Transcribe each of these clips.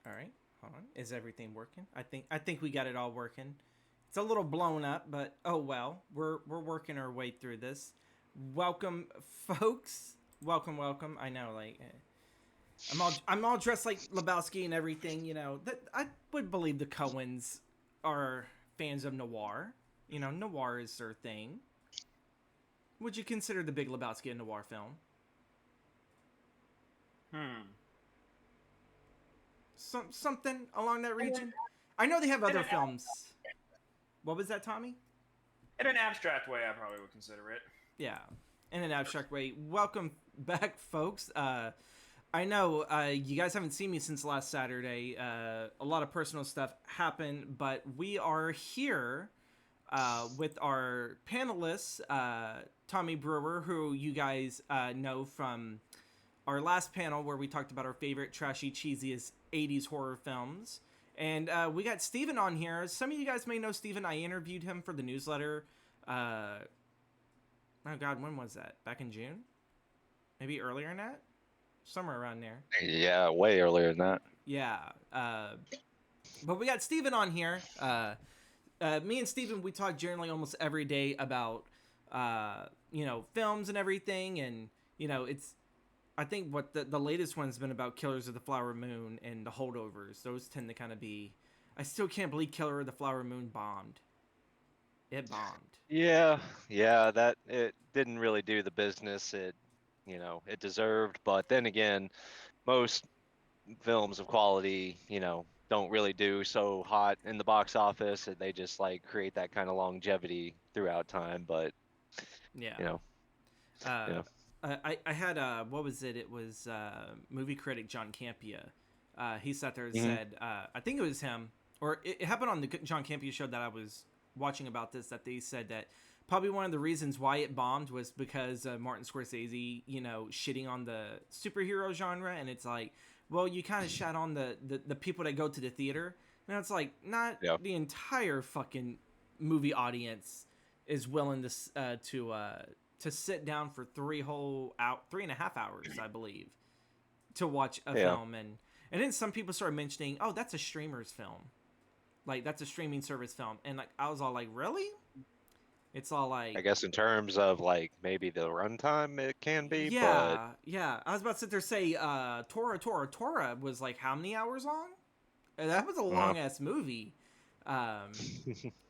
All right, hold on. Is everything working? I think we got it all working. It's a little blown up, but oh well. We're working our way through this. Welcome, folks. Welcome. I know, like I'm all dressed like Lebowski and everything. You know that I would believe the Coens are fans of noir. You know, noir is their thing. Would you consider the Big Lebowski a noir film? Hmm. Something along that In an, region. I know they have in other an films. What was that, Tommy? in an abstract way, I probably would consider it. Yeah, in an abstract way. Welcome back, folks. I know you guys haven't seen me since last Saturday. A lot of personal stuff happened, but we are here with our panelists, Tommy Brewer, who you guys know from our last panel where we talked about our favorite trashy, cheesiest 80s horror films. And we got Steven on here. Some of you guys may know Steven. I interviewed him for the newsletter. Uh, oh, God, when was that? Back in June? Maybe earlier than that? Somewhere around there. Yeah, way earlier than that. Yeah. But we got Steven on here. Me and Steven, we talk generally almost every day about, films and everything. And, it's, I think what the latest one's been about Killers of the Flower Moon and the holdovers. Those tend to kind of be. I still can't believe Killer of the Flower Moon bombed. It bombed. Yeah, that it didn't really do the business it deserved. But then again, most films of quality, don't really do so hot in the box office. They just like create that kind of longevity throughout time. But Yeah. you know, Uh, yeah. I had what was it? It was movie critic John Campia. He sat there and Hmm. said, I think it was him, or it happened on the John Campia show that I was watching about this. That they said that probably one of the reasons why it bombed was because Martin Scorsese, shitting on the superhero genre, and it's like, well, you kind of shat on the people that go to the theater, and it's like not Yeah. the entire fucking movie audience is willing to sit down for 3.5 hours, I believe, to watch a Yeah. film. And then some people started mentioning, oh, that's a streamer's film, like that's a streaming service film, and like I was all like, really? It's all I like, guess in terms of like maybe the runtime it can be, but yeah. I was about to sit there and say, Tora was like how many hours long? And that was a uh, long ass movie. Um,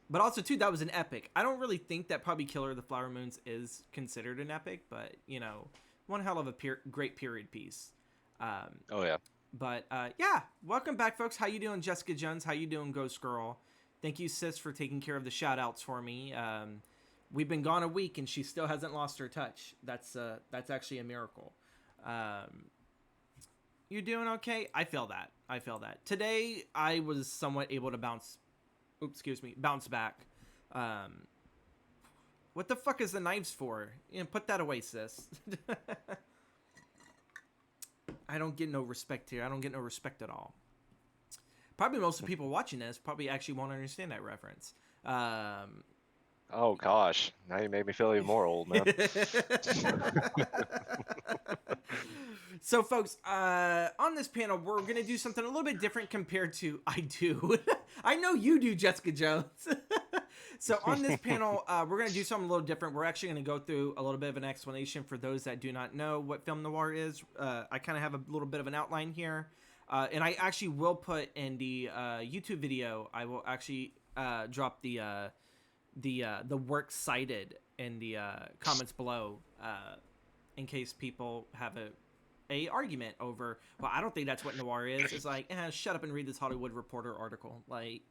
But also, too, that was an epic. I don't really think that probably Killer of the Flower Moons is considered an epic, but, one hell of a great period piece. Um, oh yeah. but, yeah, welcome back, folks. How you doing, Jessica Jones? How you doing, Ghost Girl? Thank you, sis, for taking care of the shout-outs for me. We've been gone a week, and she still hasn't lost her touch. That's actually a miracle. Um, you doing okay? I feel that. Today, I was somewhat able to bounce back. Um, what the fuck is the knives for? Put that away, sis. I don't get no respect here. I don't get no respect at all. Probably most of the people watching this probably actually won't understand that reference. Oh gosh, now you made me feel even more old, man. So, folks, on this panel, we're going to do something a little bit different compared to I do. I know you do, Jessica Jones. So, on this panel, we're going to do something a little different. We're actually going to go through a little bit of an explanation for those that do not know what film noir is. I kind of have a little bit of an outline here. And I actually will put in the YouTube video, I will actually drop the work cited in the comments below, in case people have a argument over, well, I don't think that's what noir is. It's like, shut up and read this Hollywood Reporter article. Like,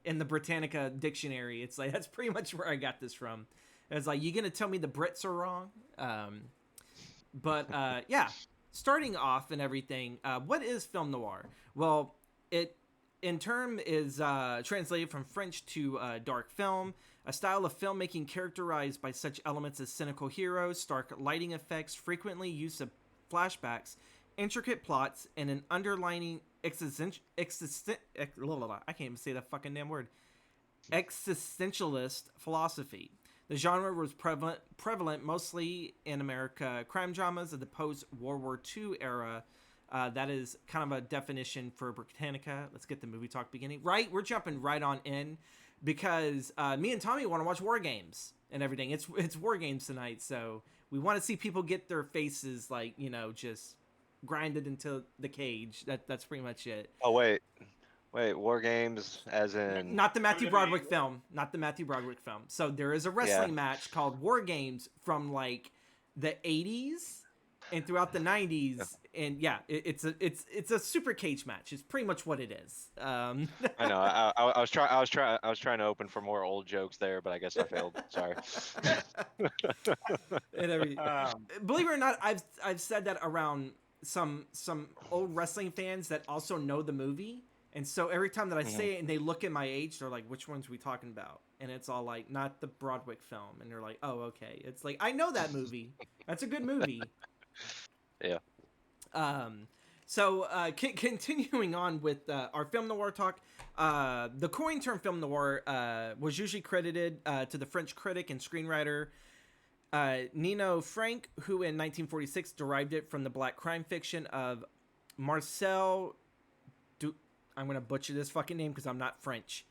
in the Britannica dictionary, it's like, that's pretty much where I got this from. It's like, you gonna tell me the Brits are wrong? But yeah, starting off and everything, what is film noir? Well, it in term is translated from French to dark film, a style of filmmaking characterized by such elements as cynical heroes, stark lighting effects, frequently use of flashbacks, intricate plots, and an underlining I can't even say that fucking damn word. Existentialist philosophy. The genre was prevalent mostly in America crime dramas of the post-World War II era, That is kind of a definition for Britannica. Let's get the movie talk beginning. Right, we're jumping right on in because me and Tommy want to watch War Games and everything. It's War Games tonight, so we want to see people get their faces like just grinded into the cage. That's pretty much it. Oh wait, War Games, as in Not the Matthew WWE. Broderick film. Not the Matthew Broderick film. So there is a wrestling match called War Games from like the 80s and throughout the 90s, and yeah, it's a super cage match. It's pretty much what it is. I know. I was trying to open for more old jokes there, but I guess I failed. Sorry. And every, Um, believe it or not, I've said that around some old wrestling fans that also know the movie. And so every time that I say it and they look at my age, they're like, which ones are we talking about? And it's all like, not the Broadwick film. And they're like, oh, okay. It's like, I know that movie. That's a good movie. Yeah. So continuing on with our film noir talk, the coin term film noir was usually credited to the French critic and screenwriter Nino Frank, who in 1946 derived it from the black crime fiction of Marcel... I'm going to butcher this fucking name because I'm not French.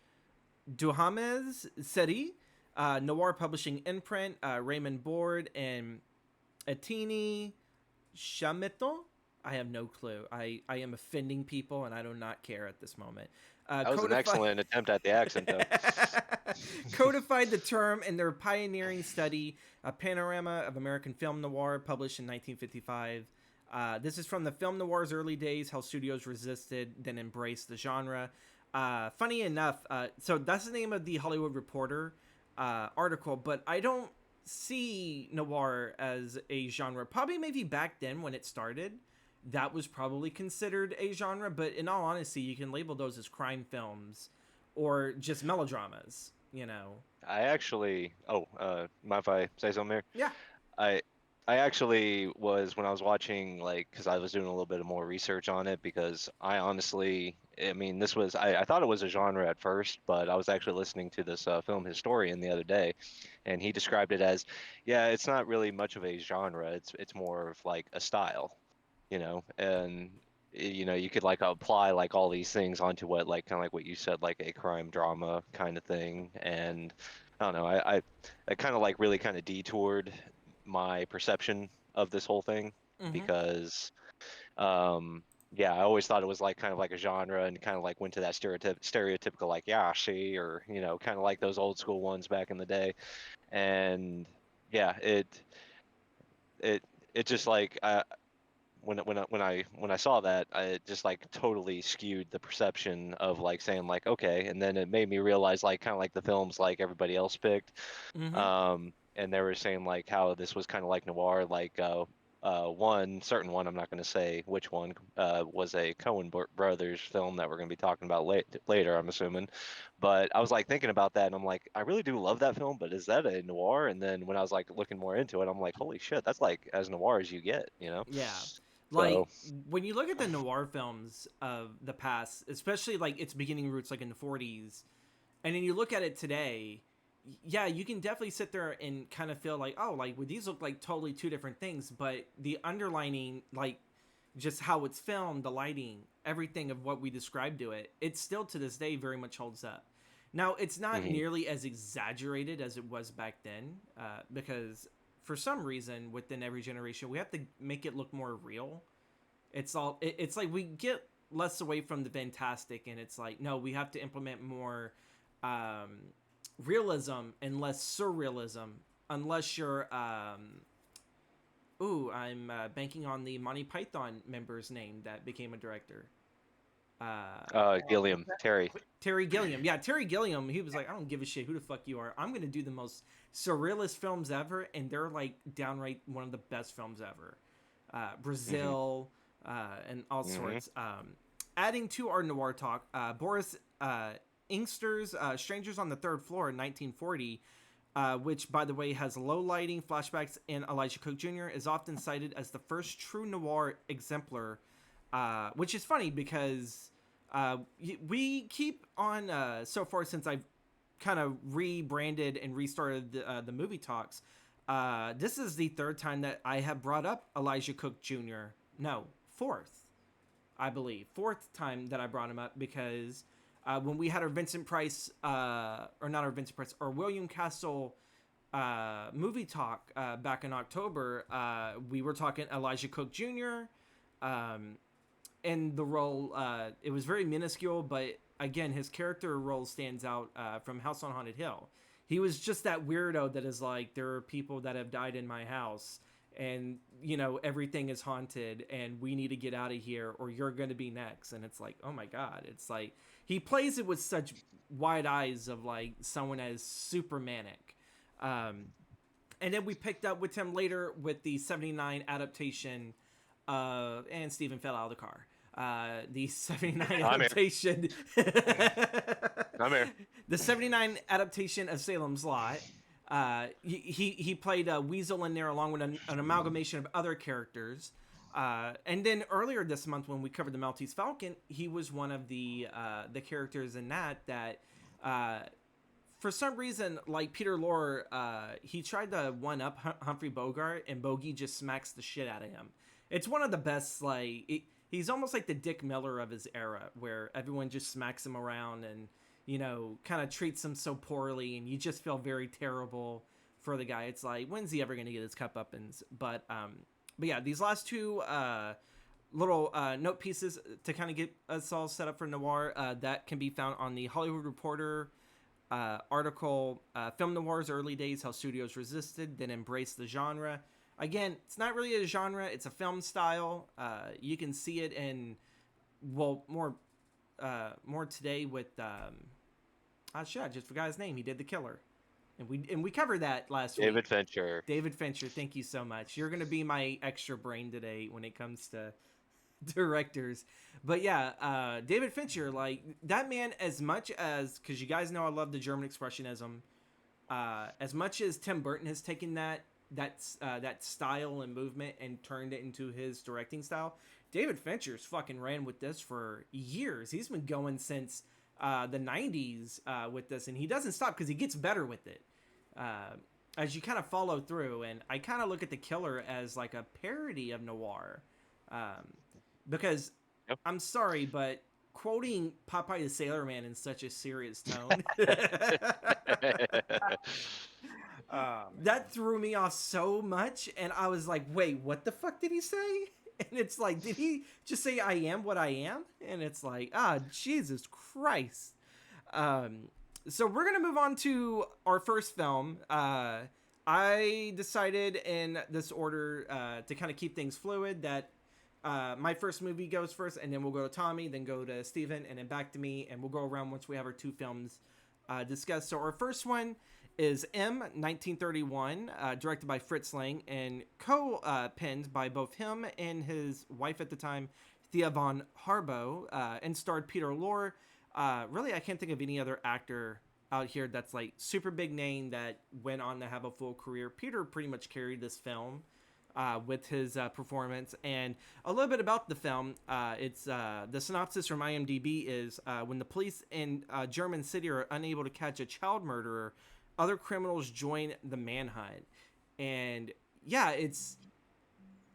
Duhamel Seri, Noir Publishing Imprint, Raymond Board, and Etienne Chameton. I have no clue. I am offending people, and I do not care at this moment. That was an excellent attempt at the accent, though. Codified the term in their pioneering study, A Panorama of American Film Noir, published in 1955. This is from the film noir's early days, how studios resisted, then embraced the genre. Funny enough, so that's the name of the Hollywood Reporter article, but I don't see noir as a genre. Probably maybe back then when it started, that was probably considered a genre, but in all honesty, you can label those as crime films or just melodramas, I actually, mind if I say something here? Yeah. I actually was, when I was watching, like, because I was doing a little bit of more research on it, because I honestly, I mean, this was, I thought it was a genre at first, but I was actually listening to this film historian the other day, and he described it as, yeah, it's not really much of a genre, it's more of like a style, and you could like apply like all these things onto what, like, kind of like what you said, like a crime drama kind of thing. And I don't know, I kind of like really kind of detoured my perception of this whole thing, because yeah, I always thought it was like kind of like a genre, and kind of like went to that stereotypical like, yeah, she, or kind of like those old school ones back in the day. And yeah, it just like, when I saw that, it just like totally skewed the perception of like saying like, okay. And then it made me realize like kind of like the films like everybody else picked, and they were saying like how this was kind of like noir, like one certain one, I'm not going to say which one, was a Coen brothers film that we're going to be talking about later, I'm assuming. But I was like thinking about that, and I'm like, I really do love that film, but is that a noir? And then when I was like looking more into it, I'm like, holy shit, that's like as noir as you get, Yeah. Like, So, when you look at the noir films of the past, especially like its beginning roots, like in the 40s, and then you look at it today, yeah, you can definitely sit there and kind of feel like, oh, like, well, these look like totally two different things, but the underlining, like, just how it's filmed, the lighting, everything of what we described to it, it still to this day very much holds up. Now, it's not nearly as exaggerated as it was back then, because for some reason within every generation we have to make it look more real. It's like we get less away from the fantastic, and it's like, no, we have to implement more realism and less surrealism, unless you're I'm banking on the Monty Python member's name that became a director. Gilliam, Terry Gilliam. Yeah, Terry Gilliam, he was like, I don't give a shit who the fuck you are. I'm going to do the most surrealist films ever, and they're like downright one of the best films ever. Brazil, and all sorts. Adding to our noir talk, Boris Inkster's Strangers on the Third Floor in 1940, which, by the way, has low lighting, flashbacks, and Elijah Cook Jr., is often cited as the first true noir exemplar, which is funny because we keep on, so far since I've kind of rebranded and restarted the movie talks, this is the third time that I have brought up Elijah Cook Jr. No, fourth. I believe. Fourth time that I brought him up, because when we had our Vincent Price, or not our Vincent Price, or William Castle movie talk back in October, we were talking Elijah Cook Jr. And the role, it was very minuscule, but again, his character role stands out from House on Haunted Hill. He was just that weirdo that is like, there are people that have died in my house, and you know, everything is haunted, and we need to get out of here, or you're going to be next. And it's like, oh my god, it's like he plays it with such wide eyes of like someone as super manic. And then we picked up with him later with the 79 adaptation, and Steven fell out of the car. The 79 adaptation. I'm here. The 79 adaptation of Salem's Lot. He played Weasel in there, along with an amalgamation of other characters. And then earlier this month, when we covered the Maltese Falcon, he was one of the characters in that for some reason, like Peter Lorre, he tried to one-up Humphrey Bogart, and Bogey just smacks the shit out of him. It's one of the best, like, he's almost like the Dick Miller of his era, where everyone just smacks him around and, you know, kind of treats him so poorly, and you just feel very terrible for the guy. It's like, when's he ever going to get his comeuppance? But yeah, these last two little note pieces to kind of get us all set up for noir, that can be found on the Hollywood Reporter article, Film Noir's Early Days, How Studios Resisted, Then Embraced the Genre. Again, it's not really a genre, it's a film style. You can see it in, well, more today with, I just forgot his name. He did The Killer. And we covered that last week. David Fincher. David Fincher, thank you so much. You're going to be my extra brain today when it comes to directors. But yeah, David Fincher, like, that man, as much as, because you guys know I love the German Expressionism, as much as Tim Burton has taken that style and movement and turned it into his directing style, David Fincher's fucking ran with this for years. He's been going since the 90s with this, and he doesn't stop because he gets better with it as you kind of follow through. And I kind of look at The Killer as like a parody of noir, because Yep. I'm sorry, but quoting Popeye the Sailor Man in such a serious tone that threw me off so much, and I was like, wait, what the fuck did he say? And it's like, did he just say I am what I am? And it's like, Jesus Christ. So we're gonna move on to our first film. I decided in this order to kind of keep things fluid, that my first movie goes first, and then we'll go to Tommy, then go to Steven, and then back to me, and we'll go around once we have our two films discussed. So our first one is M, 1931, directed by Fritz Lang, and co-penned by both him and his wife at the time, Thea von Harbo, and starred Peter Lorre. Really, I can't think of any other actor out here that's like super big name that went on to have a full career. Peter pretty much carried this film with his performance. And a little bit about the film, it's the synopsis from IMDb is, when the police in German city are unable to catch a child murderer, other criminals join the manhunt. And yeah, it's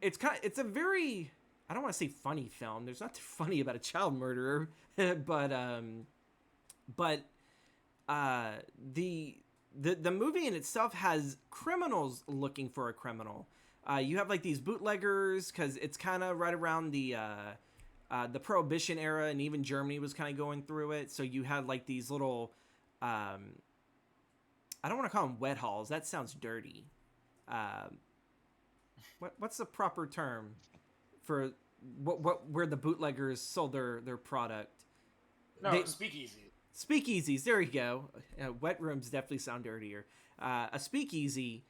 a very, I don't want to say funny film. There's nothing funny about a child murderer, but the movie in itself has criminals looking for a criminal. You have like these bootleggers, because it's kind of right around the Prohibition era, and even Germany was kind of going through it. So you had like these little, I don't want to call them wet halls. That sounds dirty. What's the proper term for where the bootleggers sold their product? Speakeasy. Speakeasies. There you go. Wet rooms definitely sound dirtier. A speakeasy.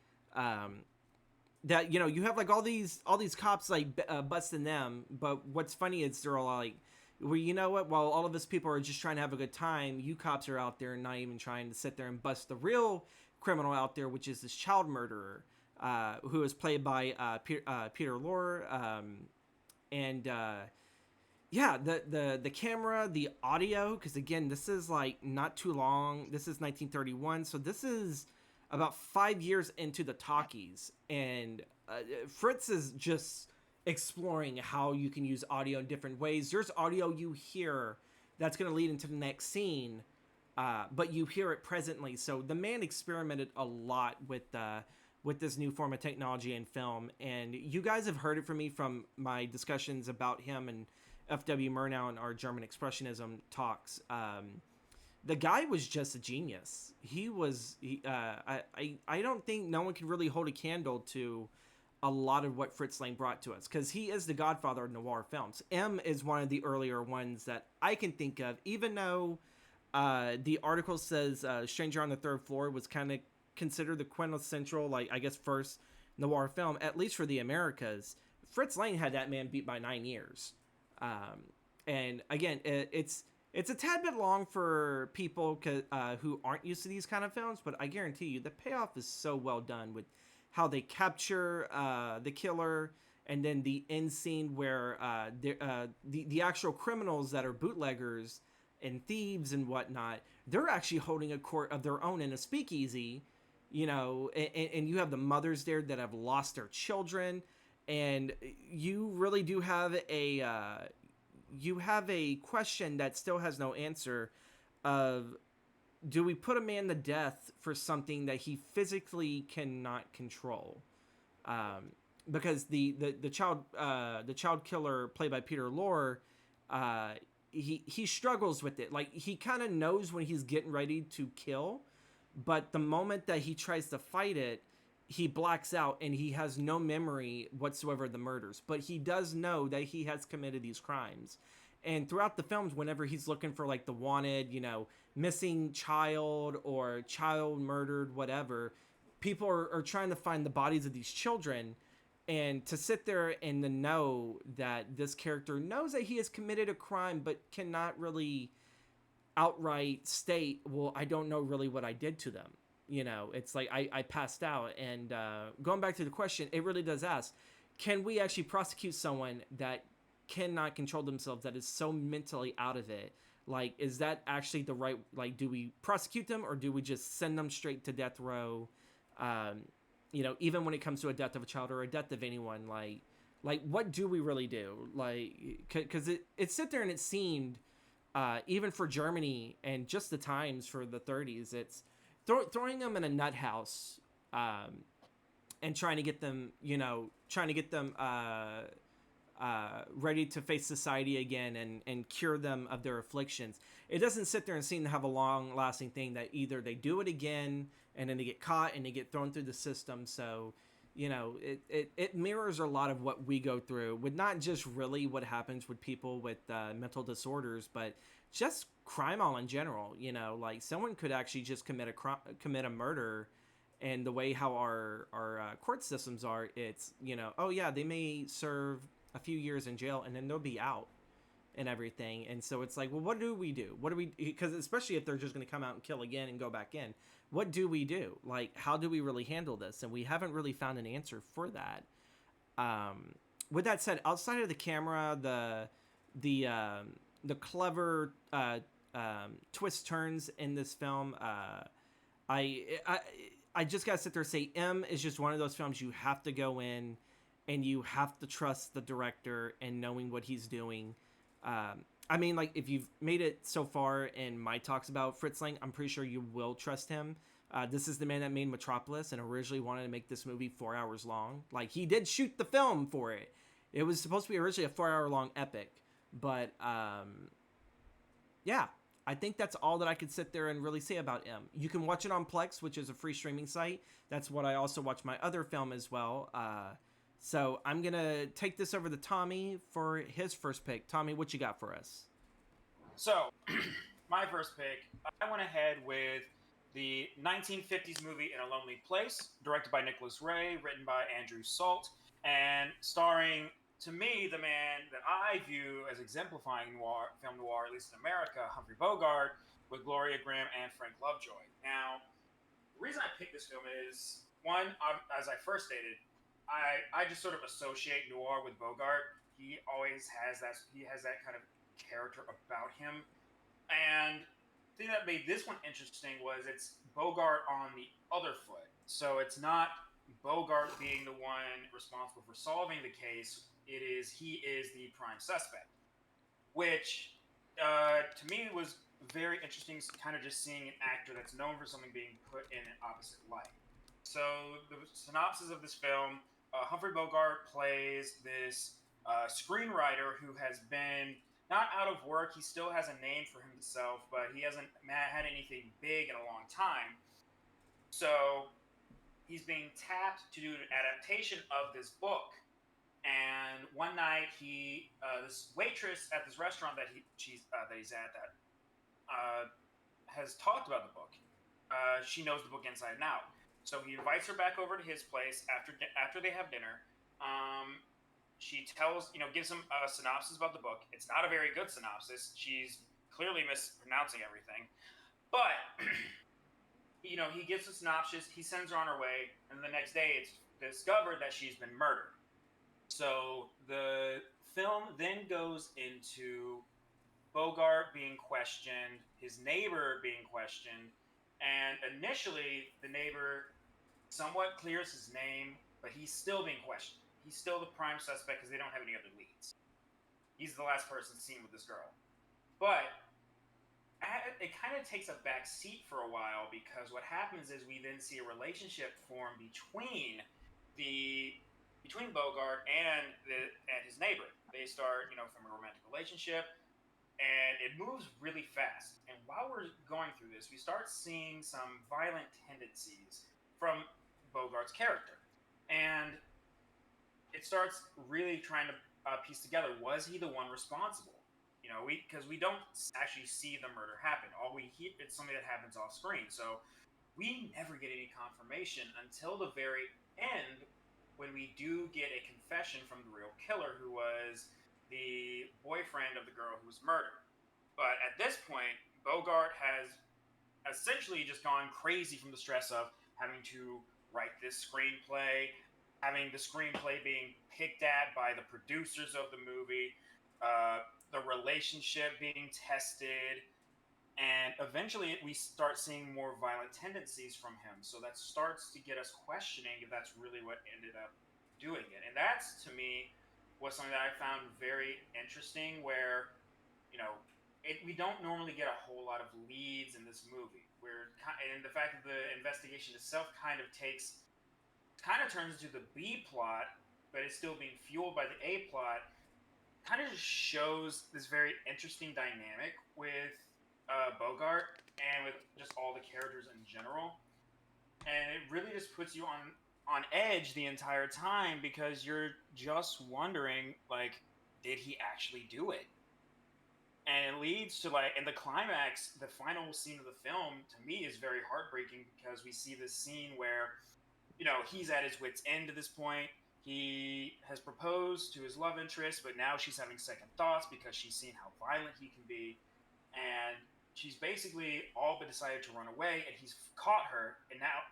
That, you know, you have like all these cops like busting them, but what's funny is they're all like, well, you know what, while all of us people are just trying to have a good time, you cops are out there and not even trying to sit there and bust the real criminal out there, which is this child murderer, who is played by Peter Lorre. Yeah, the camera, the audio, because again, this is like not too long. This is 1931, so this is about 5 years into the talkies, and Fritz is just exploring how you can use audio in different ways. There's audio you hear that's going to lead into the next scene, but you hear it presently. So the man experimented a lot with this new form of technology in film, and you guys have heard it from me from my discussions about him and F.W. Murnau and our German Expressionism talks. The guy was just a genius. I don't think no one can really hold a candle to a lot of what Fritz Lang brought to us, because he is the godfather of noir films. M is one of the earlier ones that I can think of, even though the article says Stranger on the Third Floor was kind of considered the quintessential, like, I guess, first noir film, at least for the Americas. Fritz Lang had that man beat by 9 years. And again, it's a tad bit long for people who aren't used to these kind of films, but I guarantee you the payoff is so well done with how they capture the killer, and then the end scene where the actual criminals that are bootleggers and thieves and whatnot, they're actually holding a court of their own in a speakeasy, and you have the mothers there that have lost their children, and you really do have a question that still has no answer of, do we put a man to death for something that he physically cannot control? Because the child killer played by Peter Lorre, he struggles with it. Like, he kind of knows when he's getting ready to kill, but the moment that he tries to fight it, he blacks out and he has no memory whatsoever of the murders. But he does know that he has committed these crimes. And throughout the films, whenever he's looking for, like, the wanted, missing child or child murdered, whatever, people are trying to find the bodies of these children. And to sit there and to know that this character knows that he has committed a crime, but cannot really outright state, well, I don't know really what I did to them. It's like I passed out. And going back to the question, it really does ask, can we actually prosecute someone that cannot control themselves, that is so mentally out of it? Like, is that actually the right, like, do we prosecute them, or do we just send them straight to death row? Even when it comes to a death of a child or a death of anyone, like what do we really do? Like, because it sit there and it seemed, even for Germany and just the times for the 30s, it's throwing them in a nut house, and trying to get them ready to face society again and cure them of their afflictions. It doesn't sit there and seem to have a long-lasting thing that either they do it again and then they get caught and they get thrown through the system. So, it mirrors a lot of what we go through with not just really what happens with people with mental disorders, but just crime all in general. Like, someone could actually just commit a murder, and the way how our court systems are, it's, oh yeah, they may serve a few years in jail and then they'll be out and everything. And so it's like, well, what do we do? Because especially if they're just going to come out and kill again and go back in, what do we do? Like, how do we really handle this? And we haven't really found an answer for that. With that said, outside of the camera, the clever twist turns in this film, I just gotta sit there and say, M is just one of those films you have to go in and you have to trust the director and knowing what he's doing. I mean, like, if you've made it so far in my talks about Fritz Lang, I'm pretty sure you will trust him. This is the man that made Metropolis and originally wanted to make this movie 4 hours long. Like, he did shoot the film for it. It was supposed to be originally a 4-hour-long epic. But, yeah, I think that's all that I could sit there and really say about M. You can watch it on Plex, which is a free streaming site. That's what I also watch my other film as well. So I'm going to take this over to Tommy for his first pick. Tommy, what you got for us? So, my first pick, I went ahead with the 1950s movie In a Lonely Place, directed by Nicholas Ray, written by Andrew Salt, and starring, to me, the man that I view as exemplifying film noir, at least in America, Humphrey Bogart, with Gloria Graham and Frank Lovejoy. Now, the reason I picked this film is, one, as I first stated, I just sort of associate noir with Bogart. He always has that kind of character about him. And the thing that made this one interesting was it's Bogart on the other foot. So it's not Bogart being the one responsible for solving the case he is the prime suspect, which to me was very interesting. Kind of just seeing an actor that's known for something being put in an opposite light. So the synopsis of this film: Humphrey Bogart plays this screenwriter who has been not out of work. He still has a name for himself, but he hasn't had anything big in a long time. So he's being tapped to do an adaptation of this book. And one night, this waitress at this restaurant that he's at that has talked about the book. She knows the book inside and out. So he invites her back over to his place after they have dinner. She gives him a synopsis about the book. It's not a very good synopsis. She's clearly mispronouncing everything. But, he gives a synopsis. He sends her on her way. And the next day, it's discovered that she's been murdered. So the film then goes into Bogart being questioned, his neighbor being questioned, and initially the neighbor somewhat clears his name, but he's still being questioned. He's still the prime suspect because they don't have any other leads. He's the last person seen with this girl. But it kind of takes a back seat for a while, because what happens is we then see a relationship form between Bogart and his neighbor. They start, from a romantic relationship, and it moves really fast. And while we're going through this, we start seeing some violent tendencies from Bogart's character, and it starts really trying to piece together: was he the one responsible? Because we don't actually see the murder happen. All we hear, it's something that happens off screen. So we never get any confirmation until the very end, when we do get a confession from the real killer, who was the boyfriend of the girl who was murdered. But at this point, Bogart has essentially just gone crazy from the stress of having to write this screenplay, having the screenplay being picked at by the producers of the movie, the relationship being tested, and eventually we start seeing more violent tendencies from him. So that starts to get us questioning if that's really what ended up doing it. And that's, to me, was something that I found very interesting, where, we don't normally get a whole lot of leads in this movie. And the fact that the investigation itself kind of turns into the B plot, but it's still being fueled by the A plot, kind of just shows this very interesting dynamic with Bogart and with just all the characters in general. And it really just puts you on edge the entire time, because you're just wondering, did he actually do it? And it leads to, in the climax, the final scene of the film, to me, is very heartbreaking, because we see this scene where, he's at his wit's end at this point. He has proposed to his love interest, but now she's having second thoughts because she's seen how violent he can be. And she's basically all but decided to run away, and he's caught her. And now,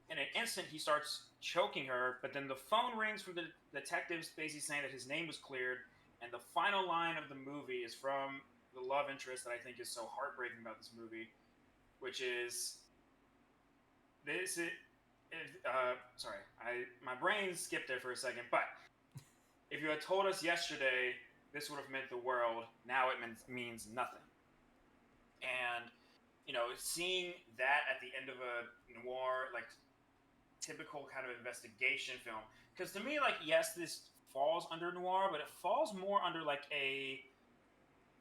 in an instant, he starts choking her. But then the phone rings from the detectives, basically saying that his name was cleared. And the final line of the movie is from the love interest that I think is so heartbreaking about this movie, which is this. My brain skipped there for a second. But if you had told us yesterday this would have meant the world, now it means nothing. And seeing that at the end of a noir, typical kind of investigation film, because to me, yes, this falls under noir, but it falls more under a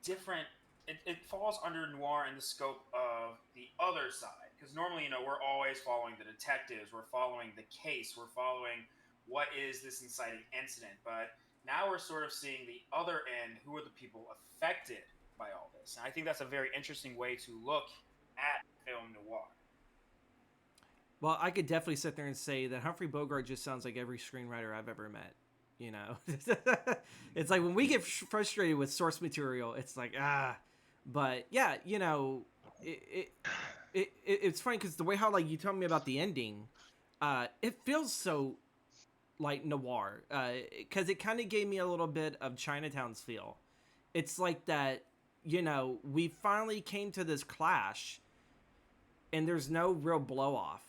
different. It falls under noir in the scope of the other side, because normally, we're always following the detectives, we're following the case, we're following what is this inciting incident. But now we're sort of seeing the other end: who are the people affected by all this. And I think that's a very interesting way to look at film noir. Well, I could definitely sit there and say that Humphrey Bogart just sounds like every screenwriter I've ever met. It's like when we get frustrated with source material, it's like, but yeah, it's funny because the way how you tell me about the ending, it feels so like noir, because it kind of gave me a little bit of Chinatown's feel. It's like that, we finally came to this clash, and there's no real blow off.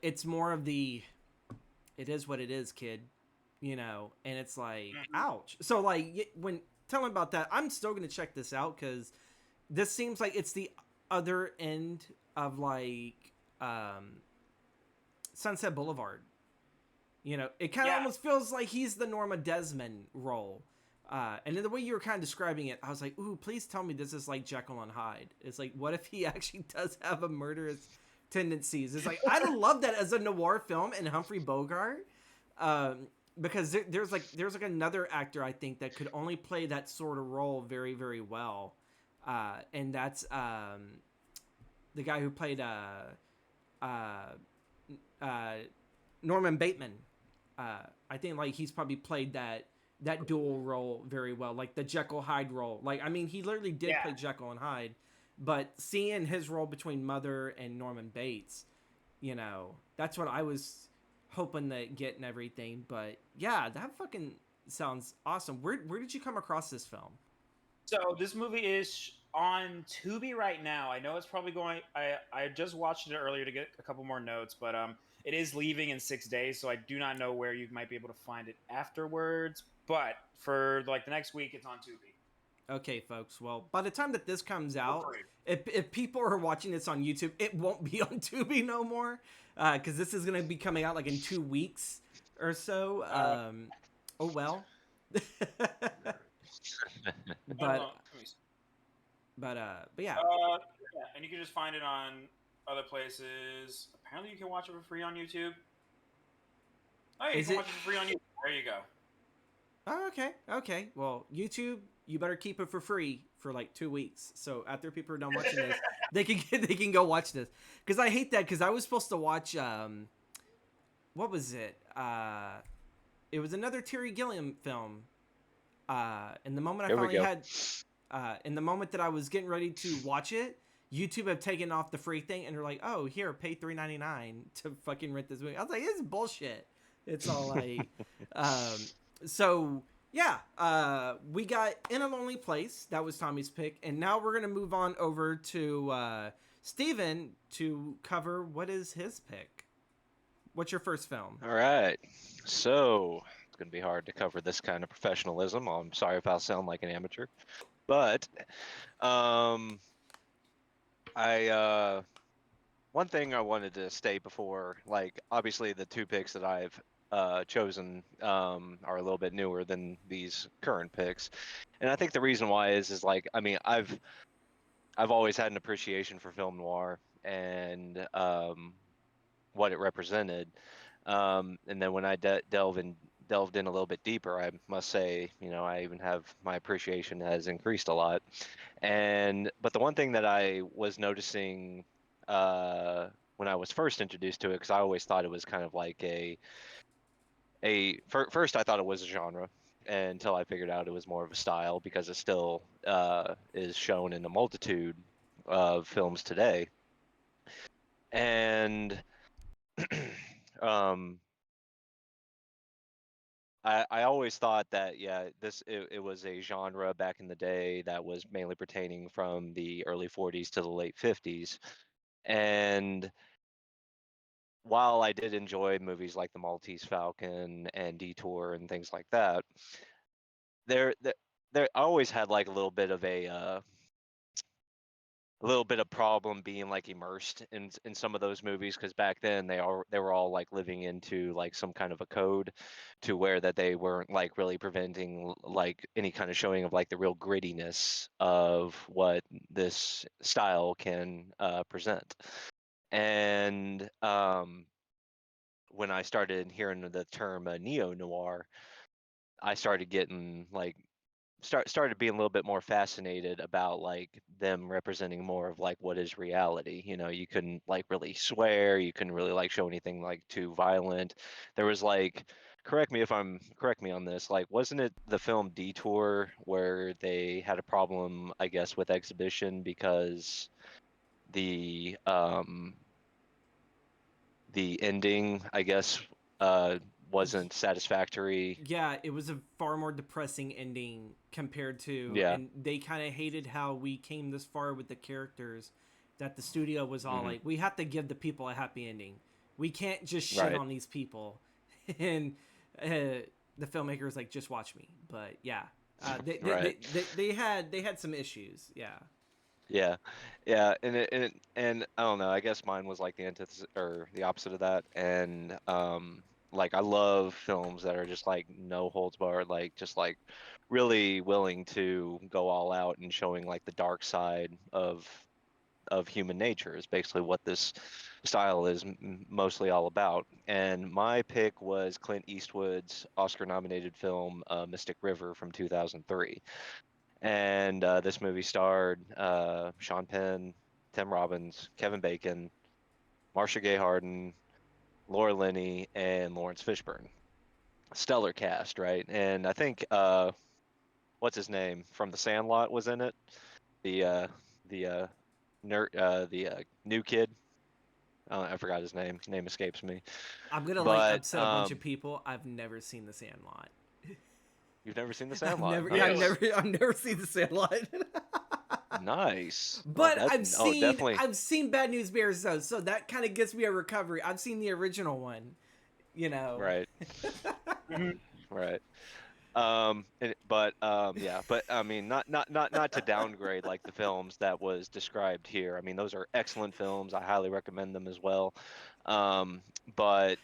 It's more of the, it is what it is, kid. you know, and it's like, Mhm. ouch. So like when telling about that, I'm still gonna check this out because this seems like it's the other end of like um, Sunset Boulevard. You know, it kind of Yeah. almost feels like he's the Norma Desmond role. And in the way you were kind of describing it, I was like, ooh, please tell me this is like Jekyll and Hyde. It's like, what if he actually does have a murderous tendencies? It's like, I'd love that as a noir film and Humphrey Bogart. Because there's like another actor I think that could only play that sort of role very, very well. And that's the guy who played uh, uh, Norman Bateman. I think like he's probably played that dual role very well, like the Jekyll Hyde role. Like I mean, he literally did Yeah. play Jekyll and Hyde, but seeing his role between Mother and Norman Bates, you know, that's what I was hoping to get and everything. But yeah, that fucking sounds awesome. Where did you come across this film? So this movie is on Tubi right now. I know it's probably going. I just watched it earlier to get a couple more notes, but it is leaving in 6 days, so I do not know where you might be able to find it afterwards. But for like the next week, it's on Tubi Okay, folks. Well, by the time that this comes for out, free. if people are watching this on YouTube, it won't be on Tubi no more, because this is gonna be coming out like in 2 weeks or so. Uh, Oh well. I don't but know. Let me see. but yeah. Yeah, and you can just find it on other places. Apparently, you can watch it for free on YouTube. Oh, yeah, you Is can it? watch it for free on YouTube. There you go. Oh, okay. Okay. Well, YouTube, you better keep it for free for like 2 weeks. So after people are done watching this, they can go watch this. Because I hate that. Because I was supposed to watch what was it? It was another Terry Gilliam film. And the moment I Here we finally go. had, in the moment that I was getting ready to watch it, YouTube had taken off the free thing, and they're like, "Oh, here, pay $3.99 to fucking rent this movie." I was like, "It's bullshit." It's all like, um, so yeah, we got In a Lonely Place. That was Tommy's pick, and now we're gonna move on over to Steven to cover what is his pick. What's your first film? All right. So it's going to be hard to cover this kind of professionalism. I'm sorry if I'll sound like an amateur, but um, I one thing I wanted to state before, like obviously the two picks that I've chosen are a little bit newer than these current picks, and I think the reason why is like I mean I've always had an appreciation for film noir and what it represented. And then when I delved in a little bit deeper, I must say, you know, I even have my appreciation has increased a lot. And but the one thing that I was noticing when I was first introduced to it, because I always thought it was kind of like first I thought it was a genre. Until I figured out it was more of a style because it still is shown in a multitude of films today. And um, I always thought that yeah it was a genre back in the day that was mainly pertaining from the early 40s to the late 50s. And while I did enjoy movies like The Maltese Falcon and Detour and things like that, there there, there I always had like a little bit of problem being like immersed in some of those movies because back then they were all like living into like some kind of a code to where that they weren't like really preventing like any kind of showing of like the real grittiness of what this style can present. And when I started hearing the term neo noir, I started getting like started being a little bit more fascinated about like them representing more of like what is reality. You know, you couldn't like really swear, you couldn't really like show anything like too violent. There was like correct me on this, like wasn't it the film Detour where they had a problem, I guess, with exhibition because the um the ending, I guess, uh wasn't satisfactory. Yeah, it was a far more depressing ending compared to, Yeah. and they kind of hated how we came this far with the characters, that the studio was all Hmm. like, we have to give the people a happy ending. We can't just shit Right. on these people. And uh, the filmmaker was like, just watch me. But yeah, they, they, Right. they, they, they had some issues. Yeah. Yeah, yeah, and I don't know. I guess mine was like the antithesis or the opposite of that. And like I love films that are just like no holds barred, like just like really willing to go all out and showing like the dark side of human nature is basically what this style is mostly all about. And my pick was Clint Eastwood's Oscar-nominated film Mystic River from 2003. And this movie starred Sean Penn, Tim Robbins, Kevin Bacon, Marcia Gay Harden, Laura Linney, and Lawrence Fishburne. Stellar cast, right? And I think what's his name from The Sandlot was in it. The the new kid. I forgot his name. Name escapes me. I'm gonna like But upset a bunch of people. I've never seen The Sandlot. you've never seen The I've Sandlot, never, yeah, huh? Really? I've never seen The Sandlot. Nice. Oh, But that. Oh, definitely. I've seen Bad News Bears though, so that kind of gets me a recovery. I've seen the original one, you know. Right. Mhm. Right. Yeah, but I mean, not to downgrade like the films that was described here. I mean, those are excellent films. I highly recommend them as well. Um, but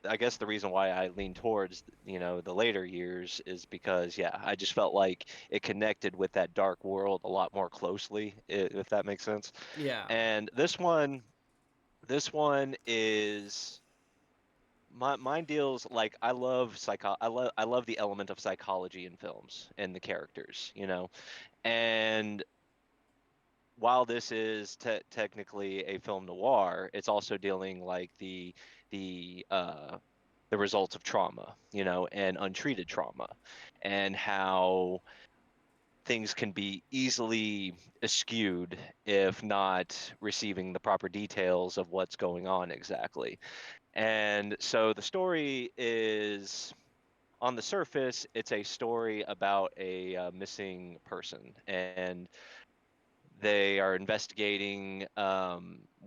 I guess the reason why I lean towards, the later years is because, yeah, I just felt like it connected with that dark world a lot more closely, if that makes sense. Yeah. And this one is mine deals like I love the element of psychology in films and the characters, and while this is technically a film noir, it's also dealing like the uh the results of trauma, and untreated trauma, and how things can be easily eschewed if not receiving the proper details of what's going on exactly. And so the story is, on the surface, it's a story about a missing person, and they are investigating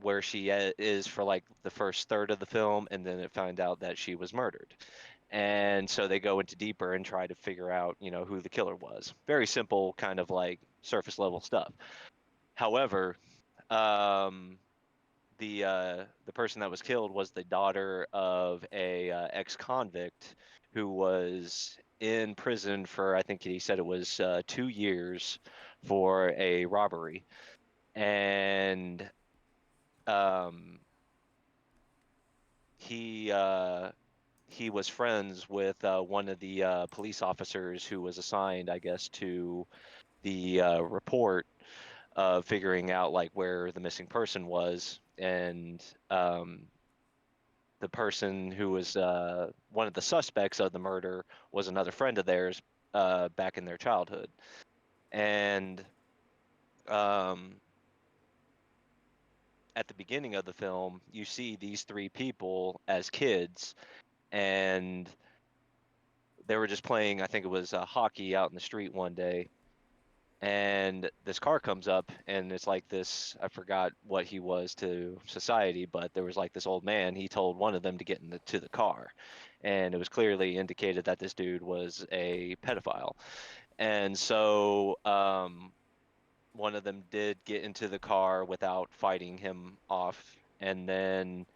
where she is for like the first third of the film, and then it found out that she was murdered. And so they go into deeper and try to figure out, who the killer was. Very simple, kind of like surface level stuff. However, um, the person that was killed was the daughter of a ex-convict who was in prison for, I think he said it was 2 years for a robbery. And um, he he was friends with one of the police officers who was assigned, I guess, to the report of figuring out like where the missing person was. And the person who was one of the suspects of the murder was another friend of theirs back in their childhood. And um, at the beginning of the film, you see these three people as kids, and they were just playing, I think it was hockey out in the street one day. And this car comes up, and it's like this, I forgot what he was to society, but there was like this old man. He told one of them to get into the car. And it was clearly indicated that this dude was a pedophile. And so one of them did get into the car without fighting him off. And then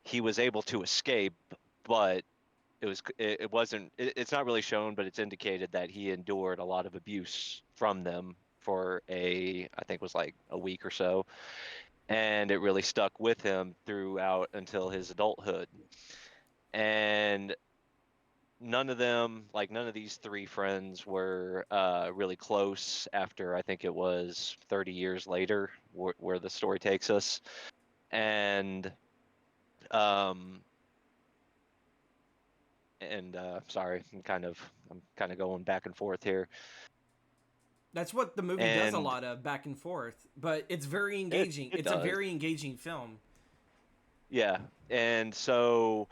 he was able to escape, but it wasn't it's not really shown, but it's indicated that he endured a lot of abuse from them for I think it was like a week or so, and it really stuck with him throughout until his adulthood. And none of these three friends were really close after, I think it was 30 years later, where the story takes us. And um sorry, I'm kind of going back and forth here. That's what the movie does a And lot of, back and forth. But it's very it engaging. it It's a does. very engaging film. Yeah. And so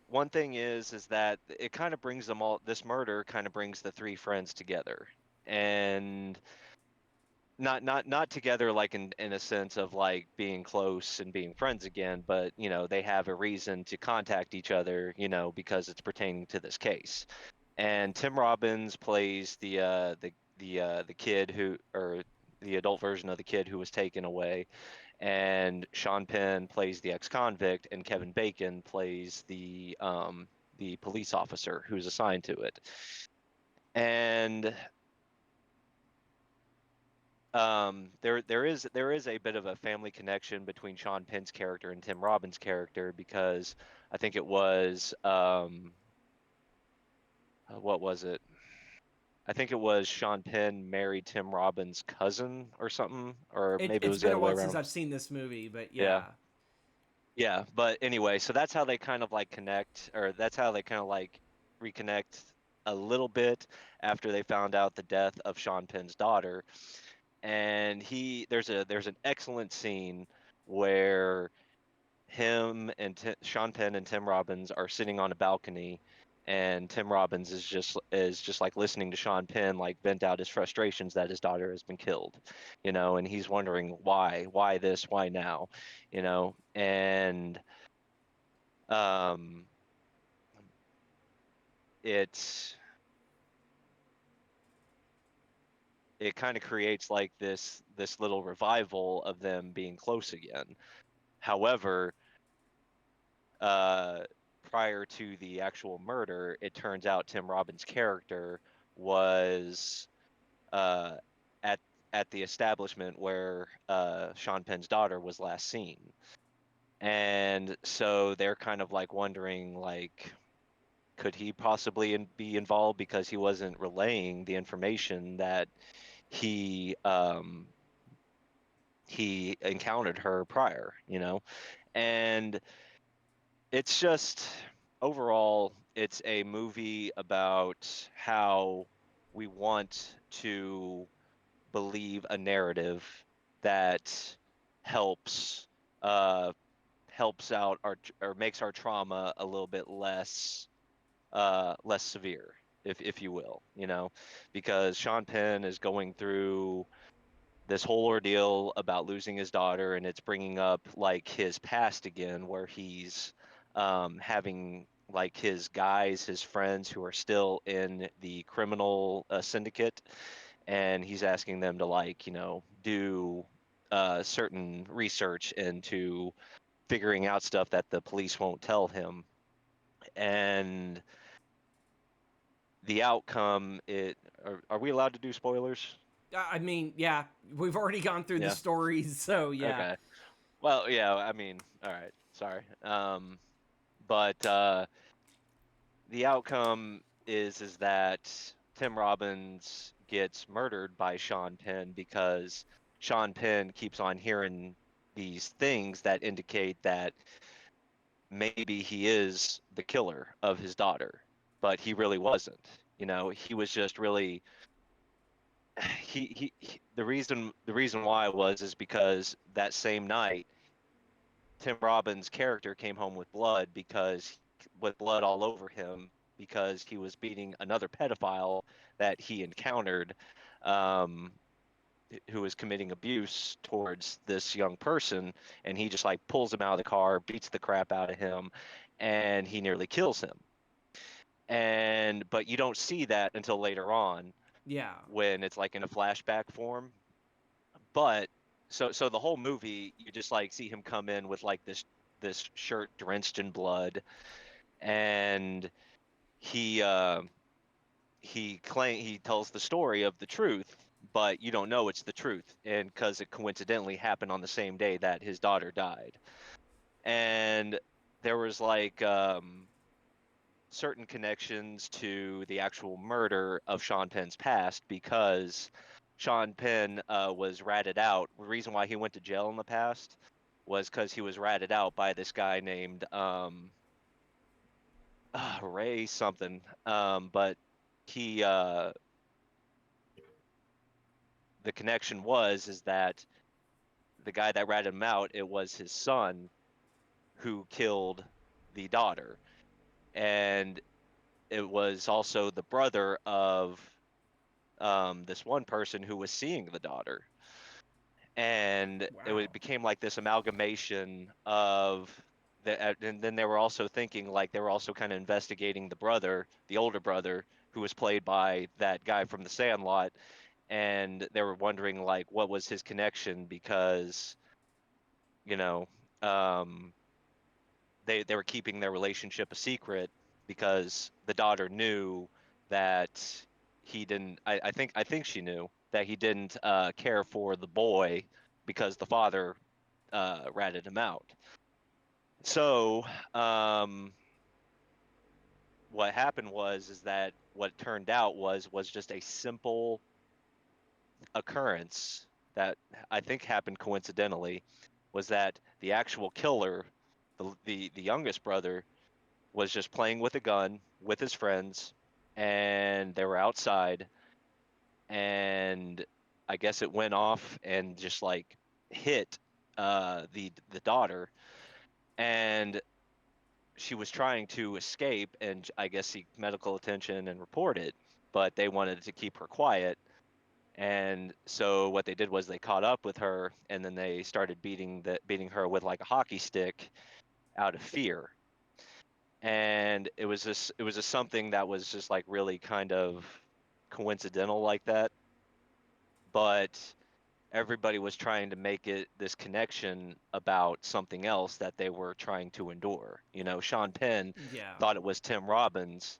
one thing is that it kind of brings them all, this murder kind of brings the three friends together. And not together like in a sense of like being close and being friends again, but they have a reason to contact each other, because it's pertaining to this case. And Tim Robbins plays the kid who, or the adult version of the kid who was taken away, and Sean Penn plays the ex-convict, and Kevin Bacon plays the police officer who's assigned to it. And there is a bit of a family connection between Sean Penn's character and Tim Robbins' character, because I think it was what was it? I think it was Sean Penn married Tim Robbins' cousin or something, or maybe it It's was the been a other way while since around. I've seen this movie, but Yeah, yeah. yeah. But anyway, so that's how they kind of like connect, or that's how they kind of like reconnect a little bit after they found out the death of Sean Penn's daughter. And there's an excellent scene where Sean Penn and Tim Robbins are sitting on a balcony, and Tim Robbins is just like listening to Sean Penn like vent out his frustrations that his daughter has been killed, and he's wondering why this, why now, and um, it's it kind of creates like this little revival of them being close again. However, uh, prior to the actual murder, it turns out Tim Robbins' character was uh, at at the establishment where Sean Penn's daughter was last seen, and so they're kind of like wondering, like, could he possibly be involved because he wasn't relaying the information that he he encountered her prior, and it's just overall, it's a movie about how we want to believe a narrative that helps uh helps out our, or makes our trauma a little bit less severe, if you will, because Sean Penn is going through this whole ordeal about losing his daughter, and it's bringing up like his past again, where he's having like his guys, his friends who are still in the criminal syndicate, and he's asking them to like do certain research into figuring out stuff that the police won't tell him. And the outcome, are we allowed to do spoilers? I mean, yeah, we've already gone through the Yeah. stories, so yeah. Okay. Well, yeah, I mean, all right, sorry. But the outcome is that Tim Robbins gets murdered by Sean Penn because Sean Penn keeps on hearing these things that indicate that maybe he is the killer of his daughter, but he really wasn't. He was just really the reason why was is because that same night Tim Robbins' character came home with blood all over him, because he was beating another pedophile that he encountered, um, who was committing abuse towards this young person, and he just like pulls him out of the car, beats the crap out of him, and he nearly kills him. And but you don't see that until later on, Yeah. when it's like in a flashback form. But so the whole movie, you just like see him come in with like this shirt drenched in blood, and he he tells the story of the truth, but you don't know it's the truth, and because it coincidentally happened on the same day that his daughter died. And there was like certain connections to the actual murder of Sean Penn's past, because Sean Penn was ratted out. The reason why he went to jail in the past was because he was ratted out by this guy named Ray something. But he the connection is that the guy that ratted him out, it was his son who killed the daughter, and it was also the brother of this one person who was seeing the daughter, and Wow. became like this amalgamation of and then they were also thinking like they were also kind of investigating the brother, the older brother, who was played by that guy from The Sandlot, and they were wondering like what was his connection because you know um, they were keeping their relationship a secret because the daughter knew that he didn't. I think she knew that he didn't care for the boy because the father ratted him out. So what happened was is that what turned out was just a simple occurrence that I think happened coincidentally was that the actual killer, the youngest brother, was just playing with a gun with his friends, and they were outside, and I guess it went off and just like hit the daughter, and she was trying to escape and I guess seek medical attention and report it, but they wanted to keep her quiet. And so what they did was they caught up with her and then they started beating her with like a hockey stick out of fear. And it was just something that was just like really kind of coincidental like that, but everybody was trying to make it this connection about something else that they were trying to endure. Sean Penn Yeah. thought it was Tim Robbins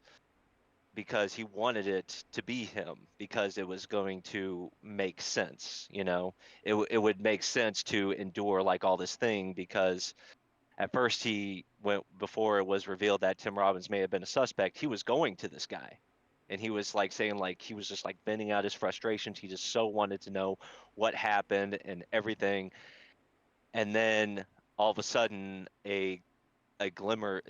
because he wanted it to be him because it was going to make sense. It would make sense to endure like all this thing because at first he went before it was revealed that Tim Robbins may have been a suspect. He was going to this guy, and he was like saying like he was just like venting out his frustrations. He just so wanted to know what happened and everything. And then all of a sudden a glimmer,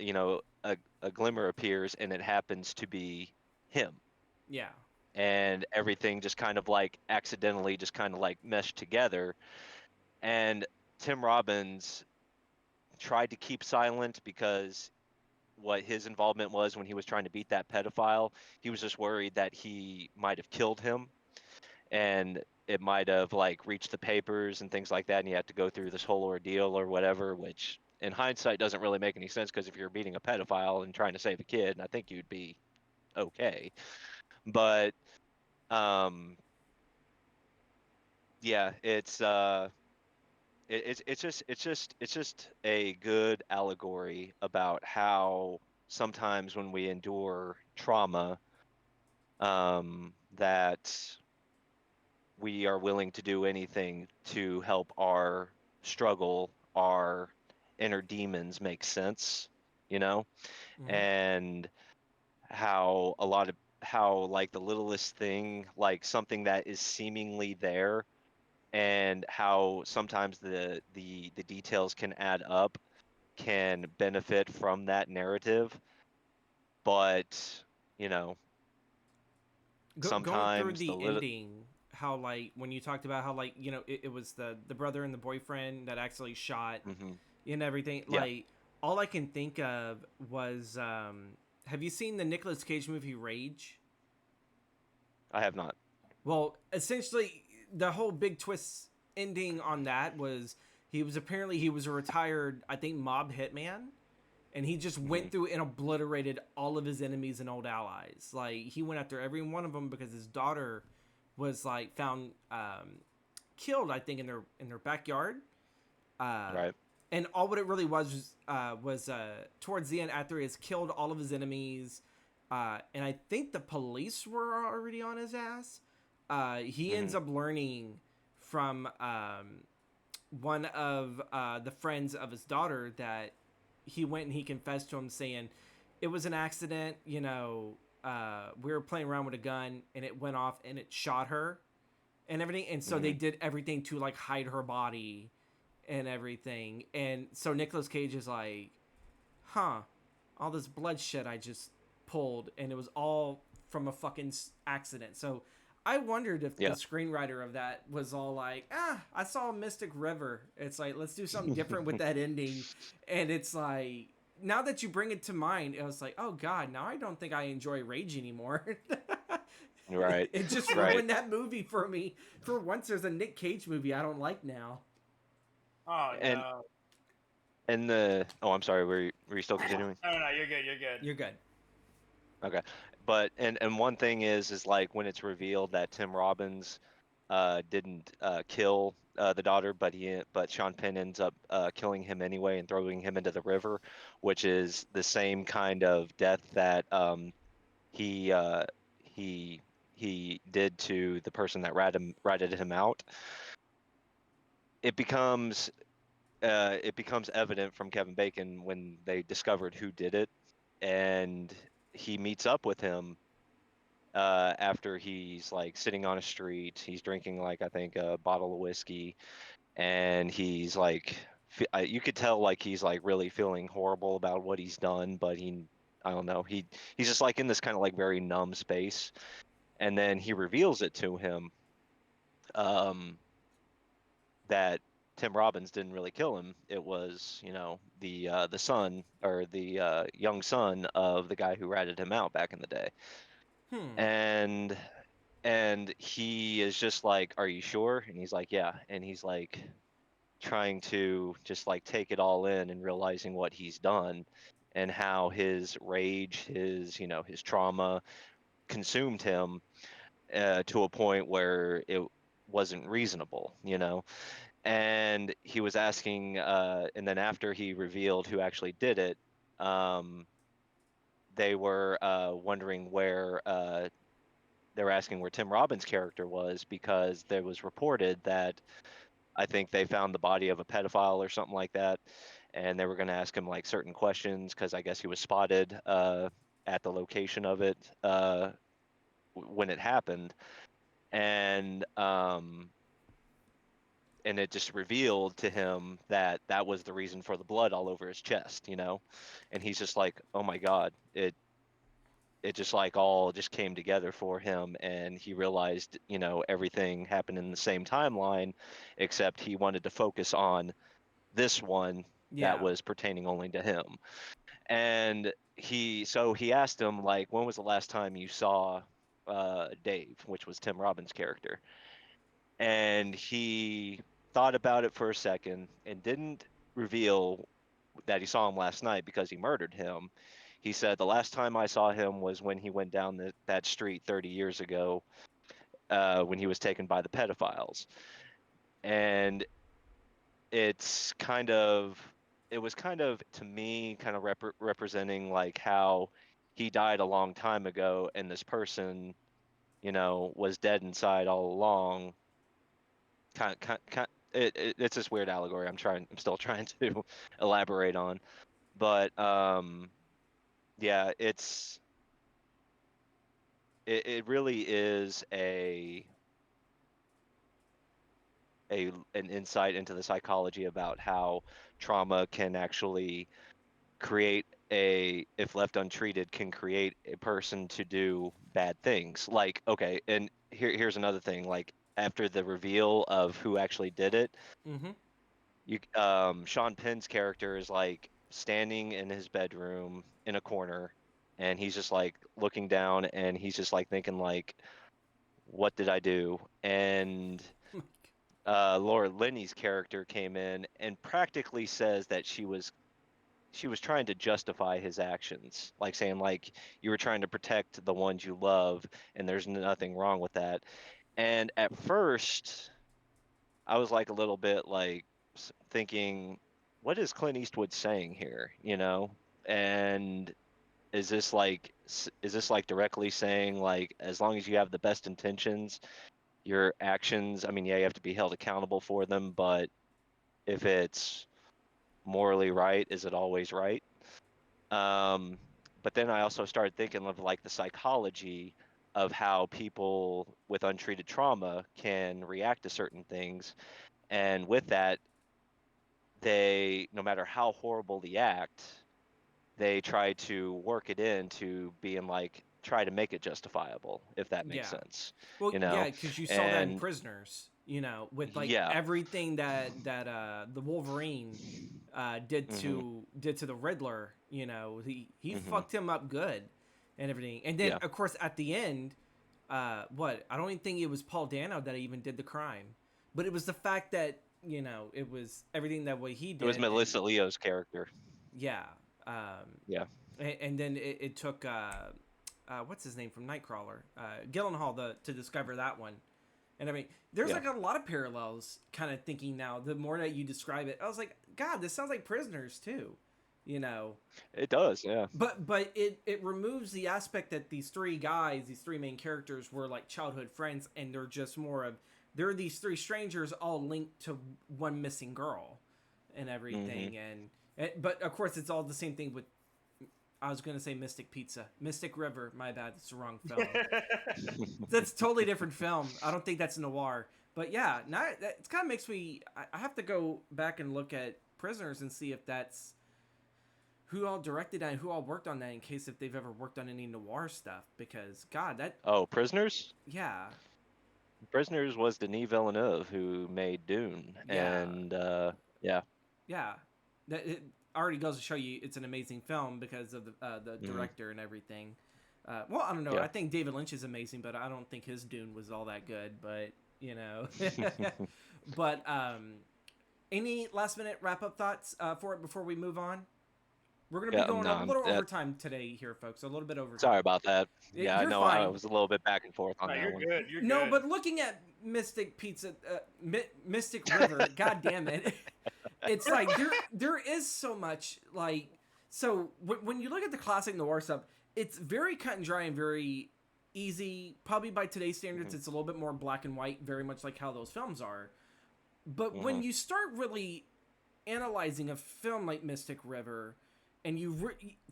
a glimmer appears, and it happens to be him. Yeah. And everything just kind of like accidentally just kind of like meshed together. And Tim Robbins tried to keep silent because what his involvement was when he was trying to beat that pedophile. He was just worried that he might have killed him and it might have like reached the papers and things like that. And he had to go through this whole ordeal or whatever, which in hindsight doesn't really make any sense because if you're beating a pedophile and trying to save a kid, I think you'd be okay. But um, yeah, it's just a good allegory about how sometimes when we endure trauma, that we are willing to do anything to help our struggle, our inner demons make sense, you know? Hmm. And how like the littlest thing, like something that is seemingly there, and how sometimes the details can add up, can benefit from that narrative, but you know, Going through sometimes the the little. ending, how like when you talked about how like it was the brother and the boyfriend that actually shot Hmm. and everything. Yeah, Like all I can think of was have you seen the Nicolas Cage movie Rage? I have not. Well, essentially, the whole big twist ending on that was he was a retired, I think, mob hitman, and he just Hmm. went through and obliterated all of his enemies and old allies. Like he went after every one of them because his daughter was like found killed, I think, in their backyard. Uh, Right. and all what it really was towards the end after he has killed all of his enemies, and I think the police were already on his ass. He Hmm. ends up learning from one of the friends of his daughter that he went and he confessed to him saying it was an accident. We were playing around with a gun and it went off and it shot her and everything. And so they Hmm. did everything to like hide her body and everything. And so Nicolas Cage is like, huh, all this bloodshed I just pulled, and it was all from a fucking accident. So I wondered if the Yeah. screenwriter of that was all like, I saw a Mystic River. It's like, let's do something different with that ending. And it's like, now that you bring it to mind, it was like, oh God, now I don't think I enjoy Rage anymore. Right, It just right. ruined that movie for me. For once, there's a Nick Cage movie I don't like now. Oh And no. oh, I'm sorry, were you still continuing? No, no, no, you're good. You're good. You're good. Okay. But and one thing is like when it's revealed that Tim Robbins didn't kill the daughter, but Sean Penn ends up killing him anyway and throwing him into the river, which is the same kind of death that he uh, he he did to the person that ratted him out. It becomes it becomes evident from Kevin Bacon when they discovered who did it, and he meets up with him after he's like sitting on a street. He's drinking like I think a bottle of whiskey, and he's like, you could tell like he's like really feeling horrible about what he's done, but I don't know, he's just like in this kind of like very numb space, and then he reveals it to him, um, that Tim Robbins didn't really kill him. It was, the son or the young son of the guy who ratted him out back in the day. Hmm. And he is just like, "Are you sure?" And he's like, "Yeah." And he's like trying to just like take it all in and realizing what he's done and how his rage, his trauma consumed him to a point where it wasn't reasonable. And he was asking, and then after he revealed who actually did it, um, they were wondering where they were asking where Tim Robbins' character was because there was reported that I think they found the body of a pedophile or something like that, and they were going to ask him like certain questions because I guess he was spotted at the location of it when it happened, and it just revealed to him that that was the reason for the blood all over his chest. And he's just like, oh my God, it just like all just came together for him, and he realized everything happened in the same timeline, except he wanted to focus on this one that Yeah. was pertaining only to him. And he asked him like, when was the last time you saw Dave, which was Tim Robbins' character? And he thought about it for a second and didn't reveal that he saw him last night because he murdered him. He said the last time I saw him was when he went down that street 30 years ago, when he was taken by the pedophiles. And it's kind of, it was kind of, to me, kind of representing like how he died a long time ago and this person, was dead inside all along. It's this weird allegory I'm still trying to elaborate on. But yeah, it really is an insight into the psychology about how trauma can actually create if left untreated, can create a person to do bad things. Like, okay, and here's another thing. Like after the reveal of who actually did it, Mm-hmm. Sean Penn's character is like standing in his bedroom in a corner, and he's just like looking down, and he's just like thinking like, what did I do? And Laura Linney's character came in and practically says that she was trying to justify his actions, like saying like, you were trying to protect the ones you love, and there's nothing wrong with that. And at first, I was like a little bit like thinking, what is Clint Eastwood saying here? And is this like directly saying like, as long as you have the best intentions, your actions, I mean, yeah, you have to be held accountable for them, but if it's morally right, is it always right? Um, but then I also started thinking of like the psychology of how people with untreated trauma can react to certain things. And with that, no matter how horrible the act, they try to work it into being like, try to make it justifiable, if that makes Yeah. sense, Well, you yeah, know? because you saw that in And Prisoners, with like yeah. everything that the Wolverine did Hmm. to the Riddler. He Hmm. fucked him up good and everything. And then Yeah. of course at the end, what? I don't even think it was Paul Dano that even did the crime, but it was the fact that it was everything that what he did. It was Melissa Leo's character. Yeah. Yeah. And then it took what's his name from Nightcrawler, Gyllenhaal, to discover that one. And I mean, there's like a lot of parallels. Kind of thinking now, the more that you describe it, I was like, God, this sounds like Prisoners too. It does, yeah. But it removes the aspect that these three main characters were like childhood friends, and they're just more of they're these three strangers all linked to one missing girl, and everything. But of course, it's all the same thing with. I was going to say Mystic River. My bad. It's the wrong film. That's a totally different film. I don't think that's noir. But yeah, now it kind of makes me... I have to go back and look at Prisoners and see if that's who all directed that and who all worked on that in case if they've ever worked on any noir stuff. Because, God, that... Oh, Prisoners? Yeah. Prisoners was Denis Villeneuve who made Dune. Yeah. And, yeah. Yeah. It already goes to show you it's an amazing film because of the director and everything. Well, I don't know. Yeah. I think David Lynch is amazing, but I don't think his Dune was all that good. But but any last minute wrap up thoughts for it before we move on? We're gonna be going a little overtime today here, folks. A little bit overtime. Sorry about that. Yeah, I know fine. I was a little bit back and forth on that you're one. Good. You're no, good. but looking at Mystic River, God damn it. It's like there is so much like so when you look at the classic noir stuff, it's very cut and dry and very easy. Probably by today's standards, it's a little bit more black and white, very much like how those films are. But when you start really analyzing a film like Mystic River, and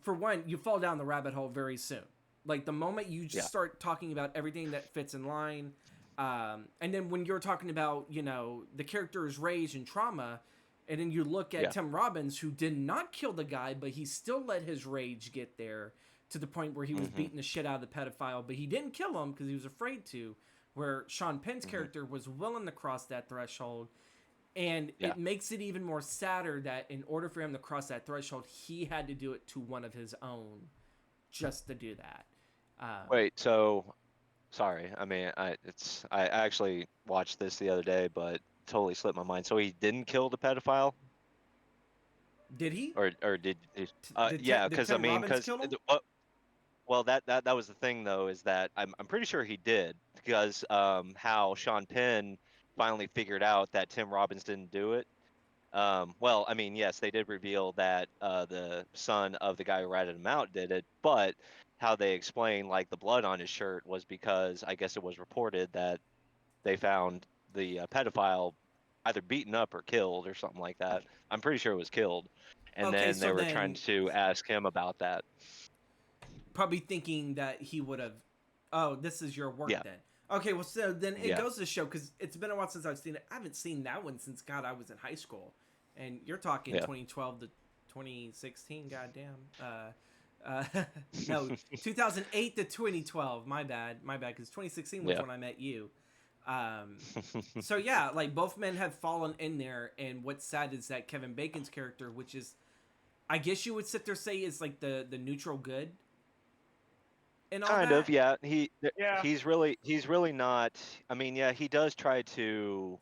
for one, you fall down the rabbit hole very soon. Like the moment you just start talking about everything that fits in line, and then when you're talking about the character's rage and trauma. And then you look at Tim Robbins, who did not kill the guy, but he still let his rage get there to the point where he was beating the shit out of the pedophile. But he didn't kill him because he was afraid to, where Sean Penn's character was willing to cross that threshold. And it makes it even more sadder that in order for him to cross that threshold, he had to do it to one of his own just to do that. Wait, so... Sorry, I mean, I actually watched this the other day, but... totally slipped my mind. So he didn't kill the pedophile? Did he? Or did yeah, because I mean, because well, that was the thing though, is that I'm pretty sure he did, because how Sean Penn finally figured out that Tim Robbins didn't do it. Well, I mean, yes, they did reveal that the son of the guy who ratted him out did it, but how they explained like the blood on his shirt was because I guess it was reported that they found the pedophile either beaten up or killed or something like that. I'm pretty sure it was killed. And then they were trying to ask him about that. Probably thinking that he would have, oh, this is your work then. Okay, well, so then it goes to show, because it's been a while since I've seen it. I haven't seen that one since, God, I was in high school. And you're talking 2012 to 2016, goddamn. No, 2008 to 2012. My bad, because 2016 was when I met you. So yeah, like both men have fallen in there, and what's sad is that Kevin Bacon's character, which is, I guess you would sit there say is like the neutral good. And all kind that. of, yeah. He's really not. I mean, yeah, he does try to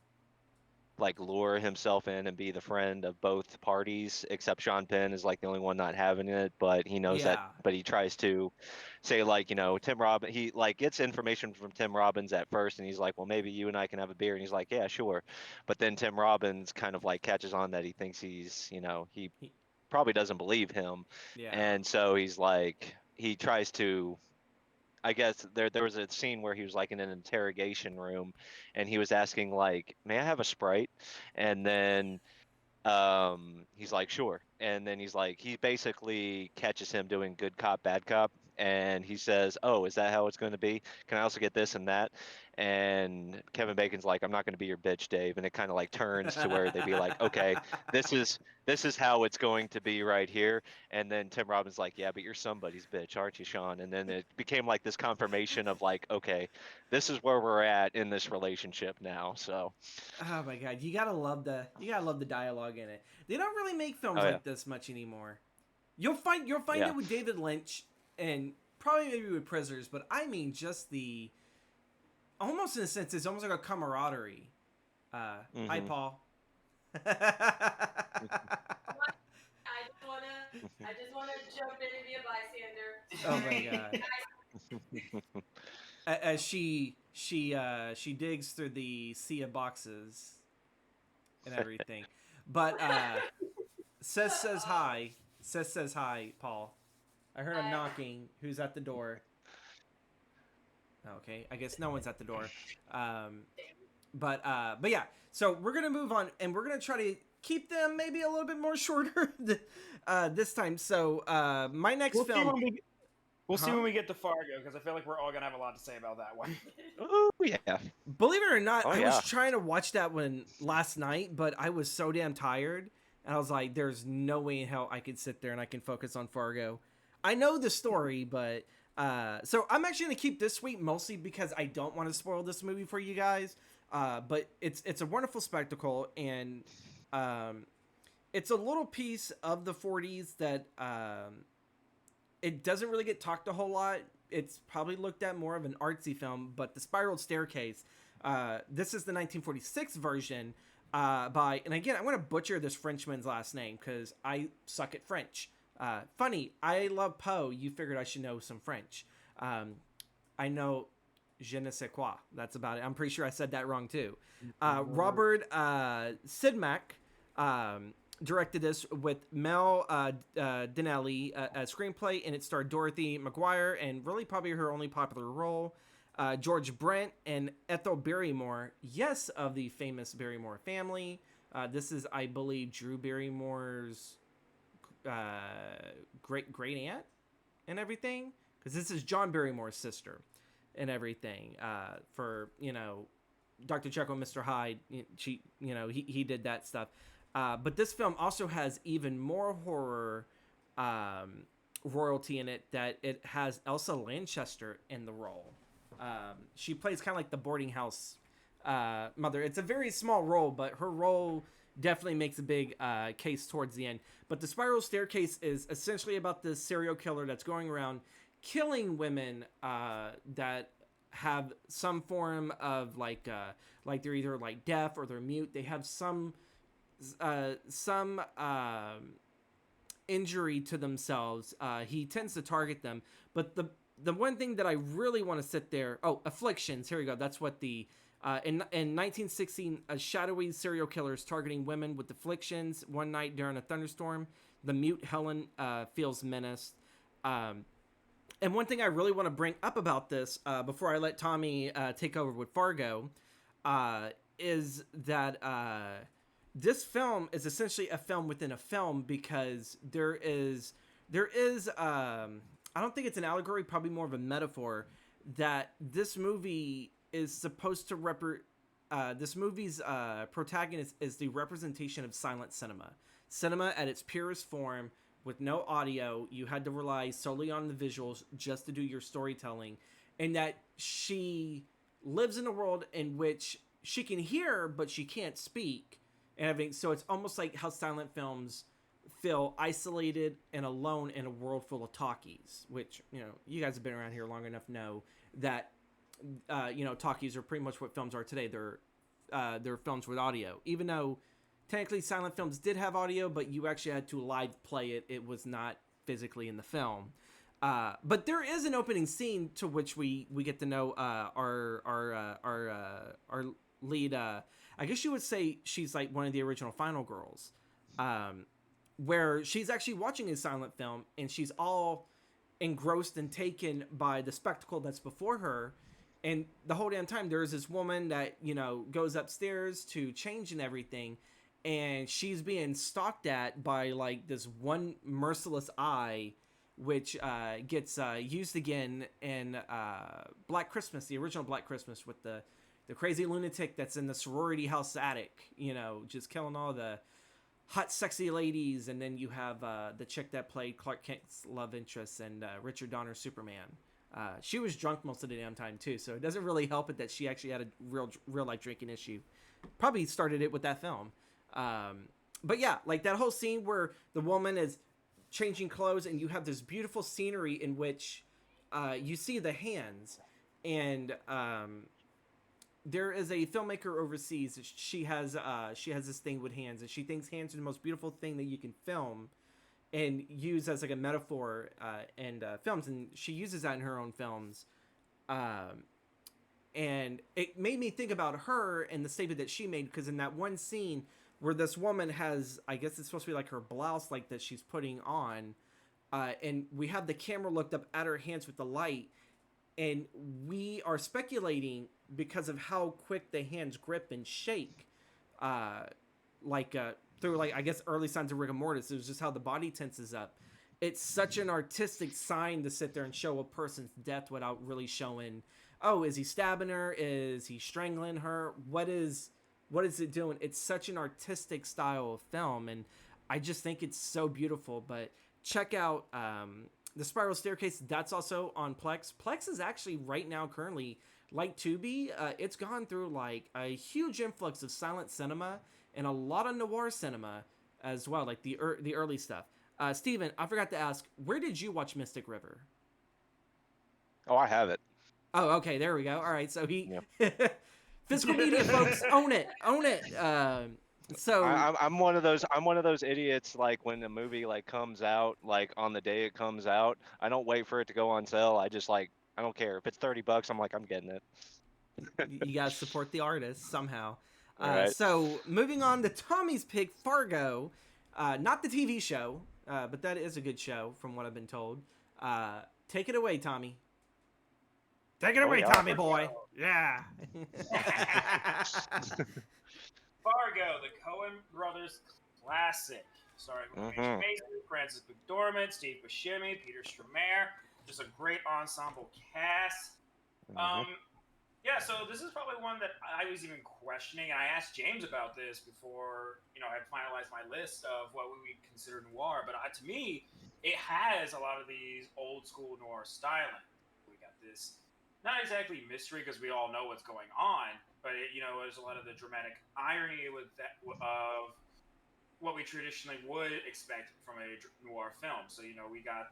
like lure himself in and be the friend of both parties, except Sean Penn is like the only one not having it, but he knows that, but he tries to say like, Tim Robbins, he like gets information from Tim Robbins at first, and he's like, well, maybe you and I can have a beer, and he's like, yeah, sure. But then Tim Robbins kind of like catches on that he thinks he's, he probably doesn't believe him. And so he's like, he tries to, I guess there was a scene where he was like in an interrogation room, and he was asking like, may I have a Sprite? And then he's like, sure. And then he's like, he basically catches him doing good cop, bad cop. And he says, oh, is that how it's going to be? Can I also get this and that? And Kevin Bacon's like, I'm not going to be your bitch, Dave. And it kind of like turns to where they'd be like, okay, this is how it's going to be right here. And then Tim Robbins like, yeah, but you're somebody's bitch, aren't you, Sean? And then it became like this confirmation of like, okay, this is where we're at in this relationship now. So, oh my God, you gotta love the dialogue in it. They don't really make films like this much anymore. You'll find it with David Lynch and probably maybe with Prisoners, but I mean just the almost in a sense, it's almost like a camaraderie. Hi, Paul. I just wanna jump in and be a bystander. Oh my god. As she digs through the sea of boxes and everything. But says hi. Says hi, Paul. I heard him knocking. Who's at the door? Okay, I guess no one's at the door. But yeah. So we're gonna move on, and we're gonna try to keep them maybe a little bit more shorter this time. So my next film. We'll see when we get to Fargo, because I feel like we're all gonna have a lot to say about that one. Oh yeah. Believe it or not, I yeah. was trying to watch that one last night, but I was so damn tired, and I was like, "There's no way in hell I could sit there and I can focus on Fargo." I know the story, but so I'm actually gonna keep this week mostly because I don't want to spoil this movie for you guys. But it's a wonderful spectacle, and it's a little piece of the 40s that it doesn't really get talked a whole lot. It's probably looked at more of an artsy film, but The Spiral Staircase, this is the 1946 version by, and again, I'm going to butcher this Frenchman's last name because I suck at French. Funny, I love Poe. You figured I should know some French. I know je ne sais quoi. That's about it. I'm pretty sure I said that wrong too. Robert Sidmack directed this with Mel Dinelli as screenplay, and it starred Dorothy McGuire, and really probably her only popular role, George Brent and Ethel Barrymore, yes, of the famous Barrymore family. This is, I believe, Drew Barrymore's great aunt and everything, because this is John Barrymore's sister and everything. For Dr. Jekyll and Mr. Hyde, he did that stuff. But this film also has even more horror royalty in it, that it has Elsa Lanchester in the role. She plays kind of like the boarding house mother. It's a very small role, but her role definitely makes a big case towards the end. But The Spiral Staircase is essentially about this serial killer that's going around killing women that have some form of like they're either like deaf or they're mute. They have some injury to themselves. He tends to target them, but the one thing that I really want to sit there, afflictions, here we go, that's what the in 1916, a shadowy serial killer is targeting women with afflictions. One night during a thunderstorm, the mute Helen feels menaced. And one thing I really want to bring up about this before I let Tommy take over with Fargo is that this film is essentially a film within a film, because there is I don't think it's an allegory, probably more of a metaphor, that this movie is supposed to this movie's protagonist is the representation of silent cinema at its purest form, with no audio. You had to rely solely on the visuals just to do your storytelling, and that she lives in a world in which she can hear but she can't speak and everything. So it's almost like how silent films feel isolated and alone in a world full of talkies, which, you guys have been around here long enough to know that talkies are pretty much what films are today. They're films with audio, even though technically silent films did have audio, but you actually had to live play it. It was not physically in the film. But there is an opening scene to which we get to know our lead. I guess you would say she's like one of the original Final Girls, where she's actually watching a silent film and she's all engrossed and taken by the spectacle that's before her. And the whole damn time there's this woman that, goes upstairs to change and everything, and she's being stalked at by like this one merciless eye, which gets used again in Black Christmas, the original Black Christmas, with the crazy lunatic that's in the sorority house attic, just killing all the hot, sexy ladies. And then you have the chick that played Clark Kent's love interest and Richard Donner's Superman. She was drunk most of the damn time too, so it doesn't really help it that she actually had a real life drinking issue. Probably started it with that film. But yeah, like that whole scene where the woman is changing clothes and you have this beautiful scenery in which you see the hands, and there is a filmmaker overseas. She has this thing with hands, and she thinks hands are the most beautiful thing that you can film and use as like a metaphor in films, and she uses that in her own films. And it made me think about her and the statement that she made, because in that one scene where this woman has, I guess it's supposed to be like her blouse like that she's putting on, and we have the camera looked up at her hands with the light, and we are speculating because of how quick the hands grip and shake, through like, I guess, early signs of rigor mortis. It was just how the body tenses up. It's such an artistic sign to sit there and show a person's death without really showing, oh, is he stabbing her? Is he strangling her? What is it doing? It's such an artistic style of film, and I just think it's so beautiful. But check out The Spiral Staircase. That's also on Plex. Plex is actually right now currently, like Tubi, it's gone through like a huge influx of silent cinema and a lot of noir cinema as well, like the early stuff. Steven, I forgot to ask, where did you watch Mystic River? Oh, I have it. Oh, okay, there we go. All right, so he Yep. physical media folks, own it. So I'm one of those idiots. Like when a movie like comes out, like on the day it comes out, I don't wait for it to go on sale. I just like, I don't care if it's $30. I'm like, I'm getting it. you guys support the artist somehow. Right. So moving on to Tommy's pick, Fargo, not the TV show, but that is a good show from what I've been told. Take it away, Tommy. Take it away, yeah. Tommy boy. Yeah. Fargo, the Coen brothers classic. Starring with James Mason, Frances McDormand, Steve Buscemi, Peter Stormare. Just a great ensemble cast. Yeah, so this is probably one that I was even questioning. I asked James about this before, I finalized my list of what we would consider noir. But to me, it has a lot of these old school noir styling. We got this, not exactly mystery because we all know what's going on, but there's a lot of the dramatic irony with that of what we traditionally would expect from a noir film. So we got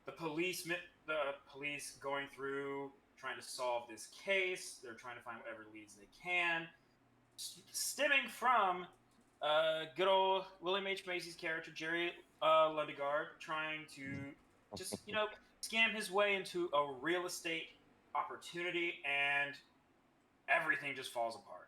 the police going through, trying to solve this case. They're trying to find whatever leads they can, stemming from good old William H. Macy's character Jerry Lundegaard trying to just scam his way into a real estate opportunity, and everything just falls apart.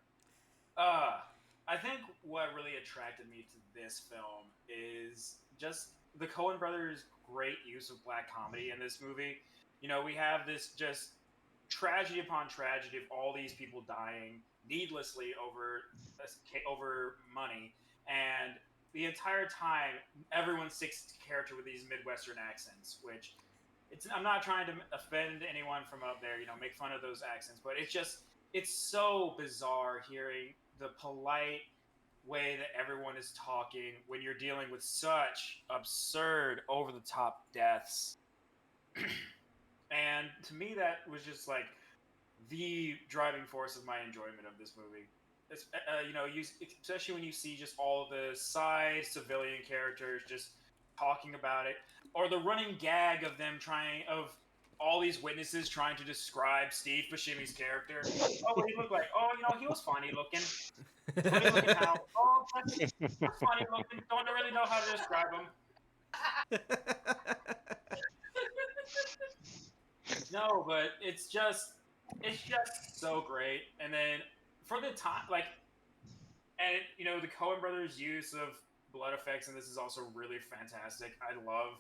I think what really attracted me to this film is just the Coen brothers' great use of black comedy in this movie. We have this just tragedy upon tragedy of all these people dying needlessly over money, and the entire time everyone sticks to character with these Midwestern accents, which I'm not trying to offend anyone from up there, make fun of those accents, but it's so bizarre hearing the polite way that everyone is talking when you're dealing with such absurd, over-the-top deaths. And to me, that was just like the driving force of my enjoyment of this movie. It's, especially when you see just all the side civilian characters just talking about it, or the running gag of all these witnesses trying to describe Steve Buscemi's character. Oh, what he looked like? Oh, he was funny looking. Funny looking how? Oh, that's funny looking. Don't really know how to describe him. No, but it's just so great. And then for the time, the Coen brothers' use of blood effects, and this is also really fantastic. I love,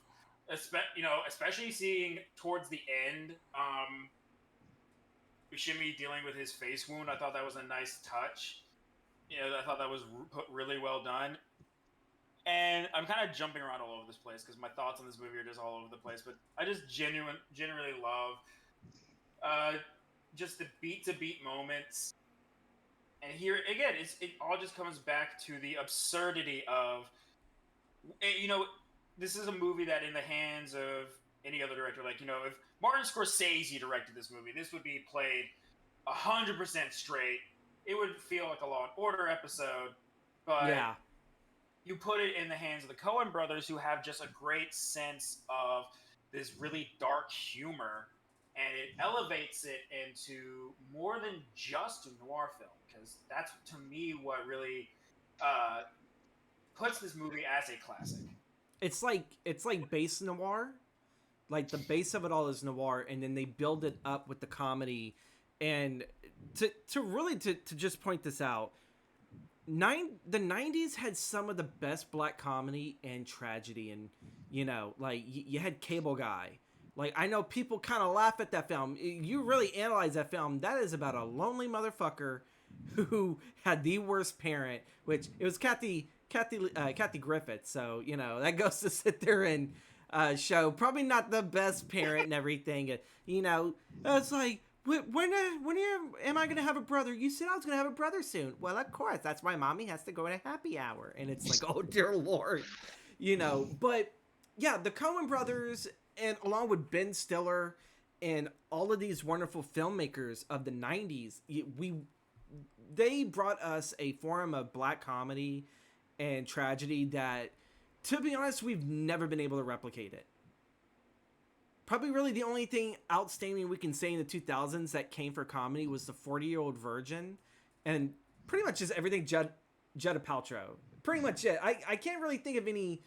especially seeing towards the end, Buscemi dealing with his face wound. I thought that was a nice touch. I thought that was really well done. And I'm kind of jumping around all over this place because my thoughts on this movie are just all over the place. But I just genuinely love just the beat-to-beat moments. And here, again, it all just comes back to the absurdity of, this is a movie that in the hands of any other director, if Martin Scorsese directed this movie, this would be played 100% straight. It would feel like a Law & Order episode. But yeah. You put it in the hands of the Coen brothers, who have just a great sense of this really dark humor, and it elevates it into more than just a noir film, because that's to me what really puts this movie as a classic. It's like base noir. Like the base of it all is noir, and then they build it up with the comedy. And to just point this out, the 90s had some of the best black comedy and tragedy, and like you had Cable Guy. Like, I know people kind of laugh at that film. You really analyze that film, that is about a lonely motherfucker who had the worst parent, which it was Kathy Griffith. So that goes to sit there and show probably not the best parent and everything. It's like, when am I gonna have a brother? You said I was gonna have a brother soon. Well, of course, that's why mommy has to go to happy hour. And it's like, oh dear lord, But yeah, the Coen brothers, and along with Ben Stiller and all of these wonderful filmmakers of the 90s, they brought us a form of black comedy and tragedy that, to be honest, we've never been able to replicate it. Probably really the only thing outstanding we can say in the 2000s that came for comedy was the 40-Year-Old Virgin, and pretty much just everything Judd Apatow. Pretty much it. I can't really think of any.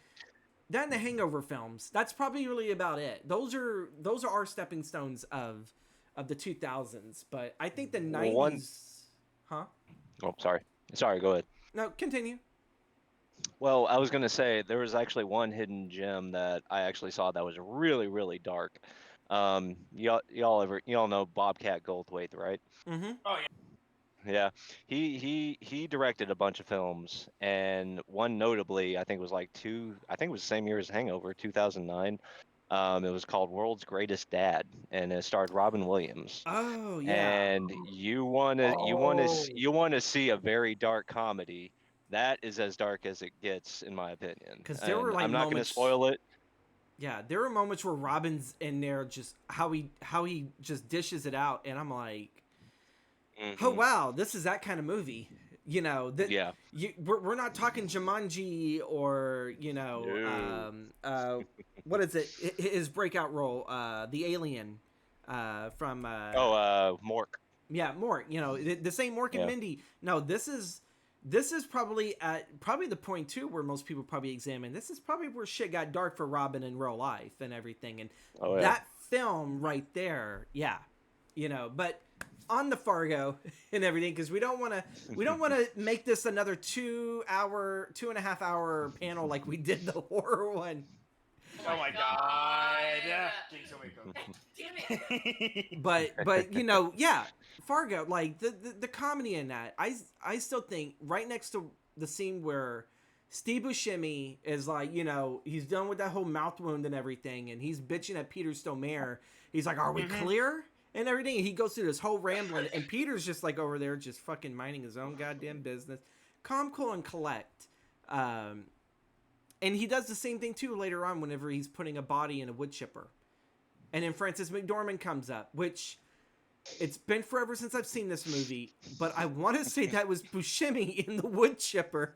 That and the Hangover films. That's probably really about it. Those are our stepping stones of the 2000s. But I think the 90s. Huh? Oh, sorry. Go ahead. No, continue. Well, I was gonna say there was actually one hidden gem that I actually saw that was really, really dark. Y'all know Bobcat Goldthwait, right? Mm-hmm. Oh yeah. Yeah, he directed a bunch of films, and one notably, I think it was the same year as Hangover, 2009. It was called World's Greatest Dad, and it starred Robin Williams. Oh yeah. And you wanna see a very dark comedy. That is as dark as it gets, in my opinion. Because there were And like I'm not moments. gonna spoil it. Yeah, there were moments where Robin's in there, just how he just dishes it out, and I'm like, oh wow, this is that kind of movie. Yeah. We're not talking Jumanji or what is it? His breakout role, the Alien, from Mork. yeah, Mork. The same Mork and Yeah. Mindy. No, this is probably at the point too where most people probably examine. This is probably where shit got dark for Robin in real life and everything, and that film right there, yeah, But on the Fargo and everything, because we don't want to make this another 2.5 hour panel like we did the horror one. Oh my god. Yeah. Damn it. But yeah, Fargo, like the comedy in that, I still think right next to the scene where Steve Buscemi is like, he's done with that whole mouth wound and everything, and he's bitching at Peter Stormare. He's like, are we clear? And everything. And he goes through this whole rambling, and Peter's just like over there, just fucking minding his own goddamn business. Calm, cool, and collect. And he does the same thing too later on whenever he's putting a body in a wood chipper. And then Frances McDormand comes up, which it's been forever since I've seen this movie, but I want to say that was Buscemi in the wood chipper.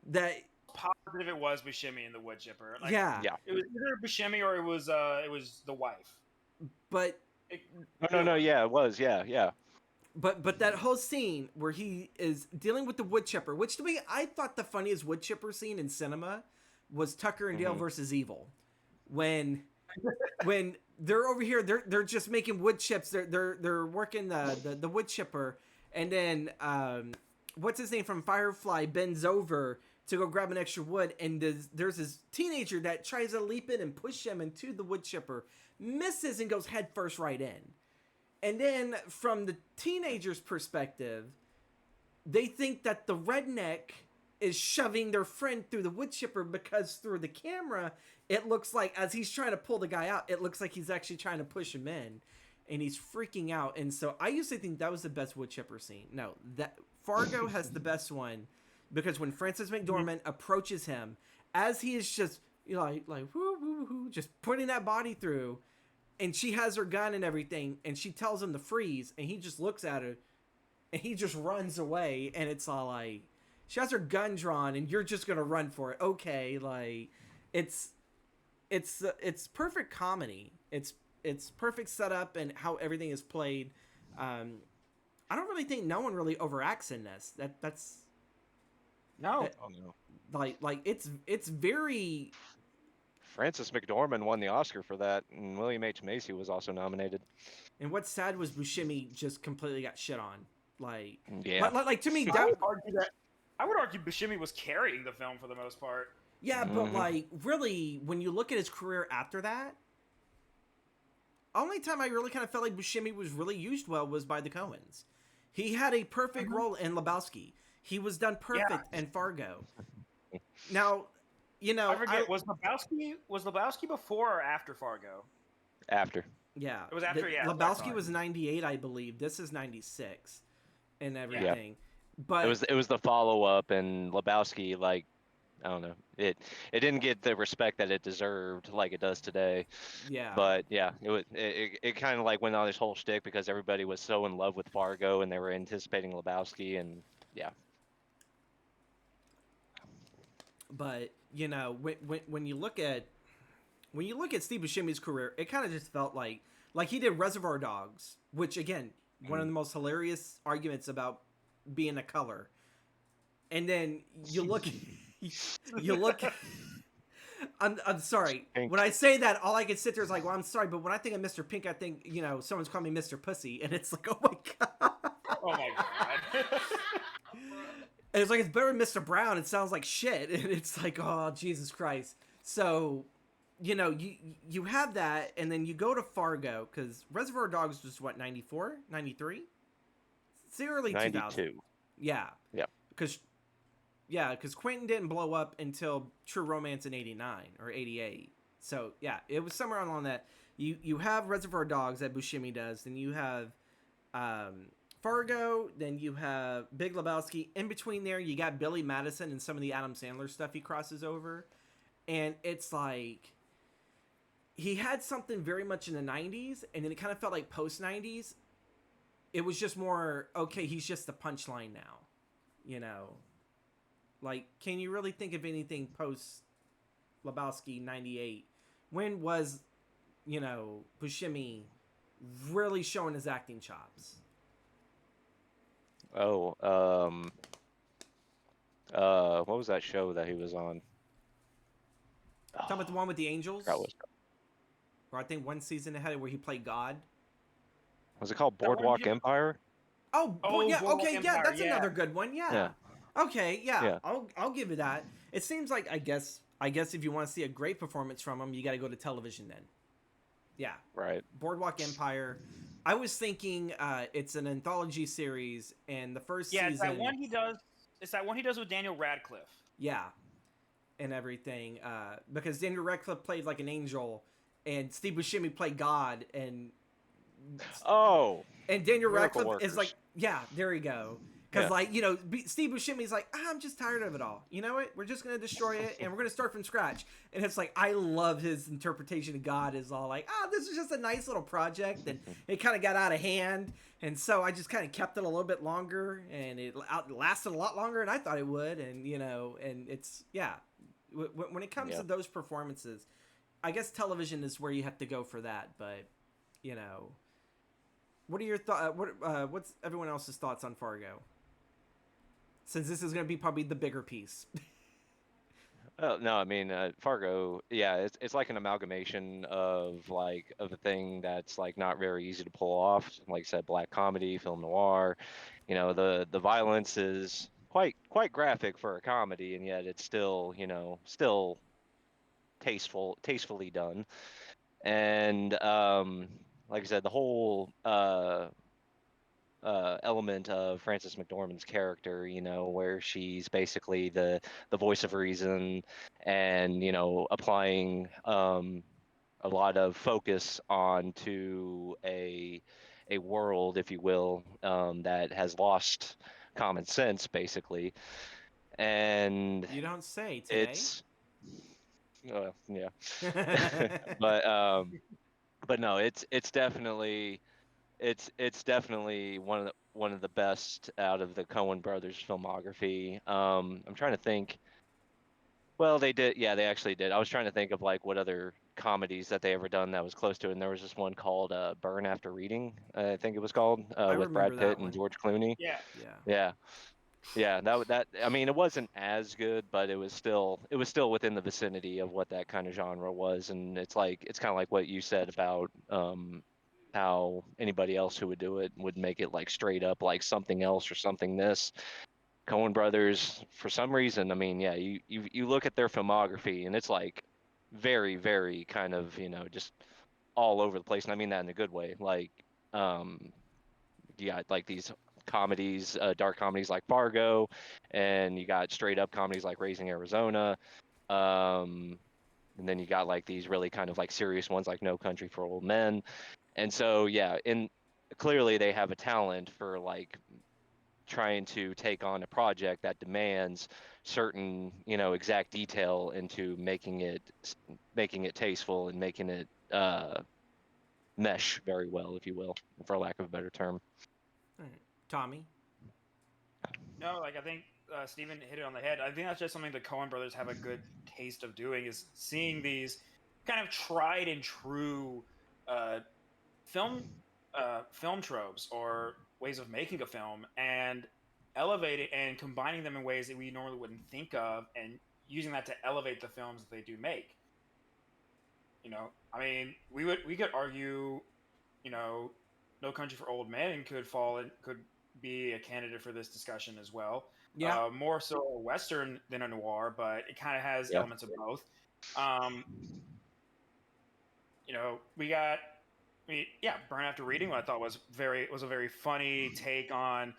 That Positive it was Buscemi in the wood chipper. Like, yeah. It was either Buscemi or it was the wife. But No, yeah, it was, yeah. But that whole scene where he is dealing with the wood chipper, which to me, I thought the funniest wood chipper scene in cinema was Tucker and Dale versus Evil. When they're over here, they're just making wood chips. They're working the wood chipper, and then what's his name from Firefly bends over to go grab an extra wood, and there's this teenager that tries to leap in and push him into the wood chipper, misses and goes head first right in. And then from the teenager's perspective, they think that the redneck is shoving their friend through the wood chipper, because through the camera, it looks like as he's trying to pull the guy out, it looks like he's actually trying to push him in, and he's freaking out. And so I used to think that was the best wood chipper scene. No, that Fargo has the best one, because when Frances McDormand approaches him, as he is just like whoo, whoo, whoo, just putting that body through, and she has her gun and everything, and she tells him to freeze, and he just looks at her, and he just runs away, and it's all like, she has her gun drawn, and you're just gonna run for it. Okay, like, it's perfect comedy. It's it's perfect setup and how everything is played. I don't really think no one really overacts in this. That's No. that, Oh no. like it's very. Frances McDormand won the Oscar for that, and William H. Macy was also nominated. And what's sad was Buscemi just completely got shit on. Like, Yeah. like to me, I that, would argue that. I would argue Buscemi was carrying the film for the most part. yeah, but Mhm. like really, when you look at his career after that, only time I really kind of felt like Buscemi was really used well was by the Coens. He had a perfect role in Lebowski. He was done perfect in Fargo. Now, you know, I forget, was Lebowski before or after Fargo? After. yeah, It was after, yeah, that's what I Lebowski thought. was 98, I believe. This is 96 and Yeah. everything. But It was the follow up, and Lebowski, like, I don't know, it didn't get the respect that it deserved like it does today. yeah, But yeah, it kind of like went on this whole shtick because everybody was so in love with Fargo and they were anticipating Lebowski, and yeah. but you know, when you look at Steve Buscemi's career, it kind of just felt like he did Reservoir Dogs, which again, one of the most hilarious arguments about being a color. And then you look, you look. I'm sorry. Pink. When I say that, all I can sit there is like, well, I'm sorry, but when I think of Mr. Pink, I think, you know, someone's calling me Mr. Pussy, and it's like, oh my god. Oh my god. And it's like, it's better than Mr. Brown. It sounds like shit, and it's like, oh Jesus Christ. So, you know, you have that, and then you go to Fargo because Reservoir Dogs was what, 94, 93? It's the early 2000s. 92. Yeah. Yeah. Because Quentin didn't blow up until True Romance in 89 or 88. So, yeah, it was somewhere along that. You have Reservoir Dogs that Buscemi does, then you have Fargo, then you have Big Lebowski. In between there, you got Billy Madison and some of the Adam Sandler stuff he crosses over. And it's like, he had something very much in the 90s, and then it kind of felt like post-90s. It was just more, okay, he's just the punchline now, you know? Like, can you really think of anything post Lebowski 98? When was, you know, Buscemi really showing his acting chops? Oh, what was that show that he was on? Talking about the one with the angels? That was Or I think one season ahead where he played God. it called That one Boardwalk you- Empire? Oh, yeah, Boardwalk okay, yeah, Empire, that's yeah. another good one, yeah. Yeah. Okay, yeah, Yeah. I'll give you that. It seems like, I guess if you want to see a great performance from him, you got to go to television then. Yeah. Right. Boardwalk Empire. I was thinking it's an anthology series, and the first Yeah, season. it's that one he does. It's that one he does with Daniel Radcliffe. Yeah, and everything. Because Daniel Radcliffe played like an angel, and Steve Buscemi played God, and Oh, Daniel Miracle Radcliffe is Workers. like, yeah, there you go. Because, Yeah. like, you know, Steve Buscemi's like, I'm just tired of it all. You know what? We're just going to destroy it, and we're going to start from scratch. And it's like, I love his interpretation of God is all like, this is just a nice little project, and it kind of got out of hand. And so I just kind of kept it a little bit longer, and it lasted a lot longer than I thought it would. And, you know, and it's, yeah. When it comes to those performances, I guess television is where you have to go for that. But, you know, what are your thoughts? What's everyone else's thoughts on Fargo? Since this is going to be probably the bigger piece. Oh, no, I mean, Fargo, yeah, it's like an amalgamation of a thing that's like not very easy to pull off. Like I said, black comedy, film noir. You know, the violence is quite graphic for a comedy, and yet it's still, you know, still tastefully done. And like I said, the whole element of Frances McDormand's character, you know, where she's basically the voice of reason, and you know, applying a lot of focus onto a world, if you will, that has lost common sense, basically, and You don't say today. it's yeah, but no, it's definitely one of the best out of the Coen brothers filmography. I'm trying to think. Well, they did. Yeah, they actually did. I was trying to think of like what other comedies that they ever done that was close to it. And there was this one called Burn After Reading, I think it was called, I with remember Brad that Pitt and one. George Clooney. Yeah. Yeah. Yeah. Yeah, that I mean, it wasn't as good, but it was still within the vicinity of what that kind of genre was. And it's kind of like what you said about how anybody else who would do it would make it like straight up like something else or something this. Coen Brothers, for some reason, I mean, yeah, you look at their filmography and it's like very, very kind of, just all over the place. And I mean that in a good way. Like, um, you got like these comedies, dark comedies like Fargo, and you got straight up comedies like Raising Arizona. Um, and then you got like these really kind of like serious ones like No Country for Old Men. And so, yeah, clearly they have a talent for like trying to take on a project that demands certain, exact detail into making it tasteful and making it mesh very well, if you will, for lack of a better term. All right. Tommy. No, like I think Steven hit it on the head. I think that's just something the Coen brothers have a good taste of doing is seeing these kind of tried and true uh, film film tropes or ways of making a film and elevating and combining them in ways that we normally wouldn't think of and using that to elevate the films that they do make. I mean, we could argue, you know, No Country for Old Men could be a candidate for this discussion as well. Yeah. More so a western than a noir, but it kind of has Yeah. elements of both. Um, we got, yeah, Burn After Reading, what I thought was a very funny take on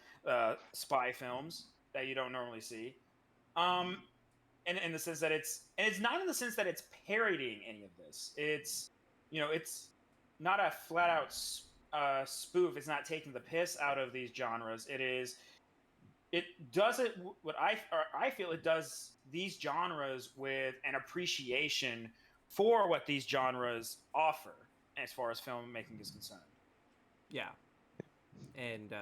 spy films that you don't normally see. Um, and in the sense that it's not in the sense that it's parodying any of this. It's not a flat out spoof. It's not taking the piss out of these genres. It does it what I feel it does these genres with an appreciation for what these genres offer as far as filmmaking is concerned. Yeah. And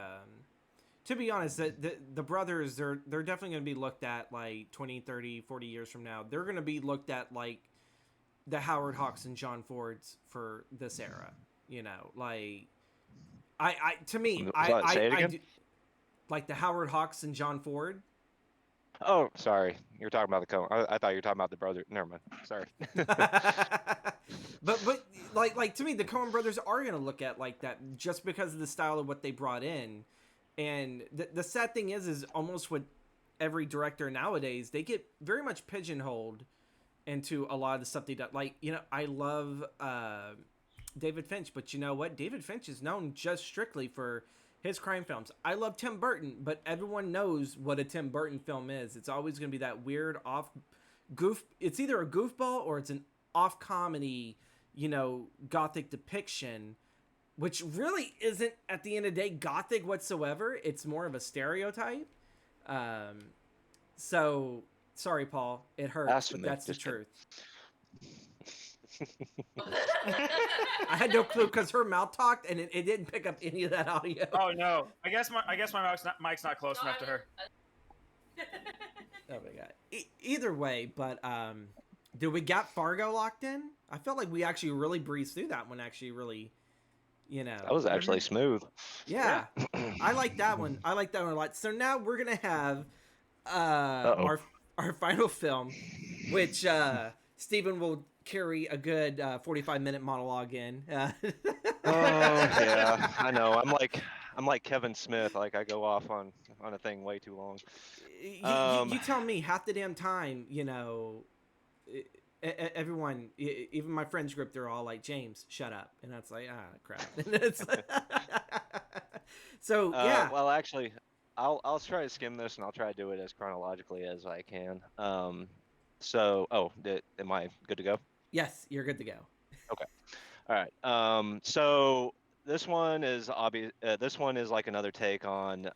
to be honest, the brothers, they're definitely going to be looked at like 20, 30, 40 years from now. They're going to be looked at like the Howard Hawks and John Fords for this era. Like to me, Say it again? do, like the Howard Hawks and John Ford. Oh, sorry. You're talking about the Coen. I thought you were talking about the brother. Never mind. Sorry. but like to me, the Coen brothers are gonna look at like that just because of the style of what they brought in. And the sad thing is almost with every director nowadays, they get very much pigeonholed into a lot of the stuff they do. Like, I love David Finch, but you know what? David Finch is known just strictly for his crime films. I love Tim Burton, but everyone knows what a Tim Burton film is. It's always going to be that weird off goof. It's either a goofball or it's an off comedy, Gothic depiction, which really isn't at the end of the day Gothic whatsoever. It's more of a stereotype. So sorry, Paul, it hurts, but that's the truth. I had no clue because her mouth talked and it didn't pick up any of that audio. Oh no! I guess my mic's not close enough to her. Oh my god. Either way, but did we got Fargo locked in? I felt like we actually really breezed through that one. Actually, really, That was actually smooth. Yeah, I like that one. I like that one a lot. So now we're gonna have our final film, which Stephen will carry a good 45-minute monologue in. Oh yeah, I know. I'm like Kevin Smith. Like I go off on a thing way too long. You tell me half the damn time. Everyone, even my friends group, they're all like, "James, shut up," and that's like, crap. So yeah. Well, actually, I'll try to skim this and I'll try to do it as chronologically as I can. So, am I good to go? Yes, you're good to go. Okay. All right. So this one is obvious. This one is like another take on.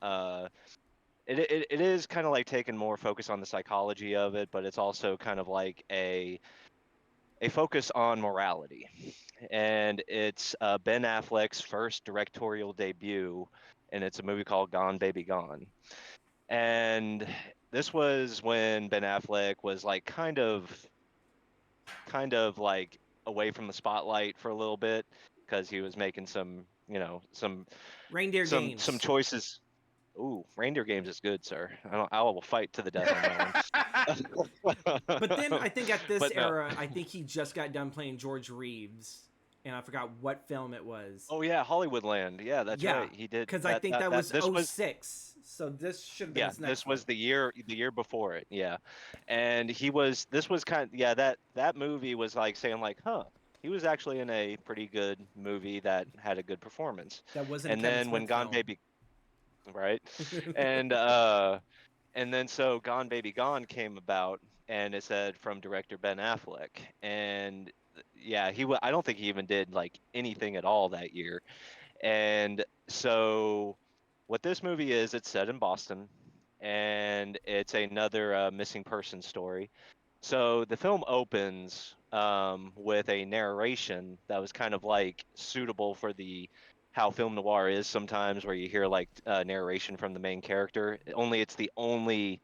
It is kind of like taking more focus on the psychology of it, but it's also kind of like a focus on morality, and it's Ben Affleck's first directorial debut, and it's a movie called Gone Baby Gone. And this was when Ben Affleck was like kind of like away from the spotlight for a little bit because he was making some, you know, Reindeer some Games. choices. Ooh, Reindeer Games is good, sir. I will fight to the death on that But then one. I think at this But no. era, I think he just got done playing George Reeves, and I forgot what film it was. Oh yeah, Hollywoodland. Yeah, that's Yeah, right. He did because I that. think that was This was '06, so this should have been yeah. his This next film. was the year before it. Yeah, and this was kind yeah that movie was like saying like huh. He was actually in a pretty good movie that had a good performance. That wasn't a And Kevin then when Smith Gone film. Baby, right? And then so Gone Baby Gone came about, and it said from director Ben Affleck, and yeah, I don't think he even did like anything at all that year. And so what this movie is, it's set in Boston, and it's another missing person story. So the film opens with a narration that was kind of like suitable for the how film noir is sometimes, where you hear like narration from the main character. Only it's the only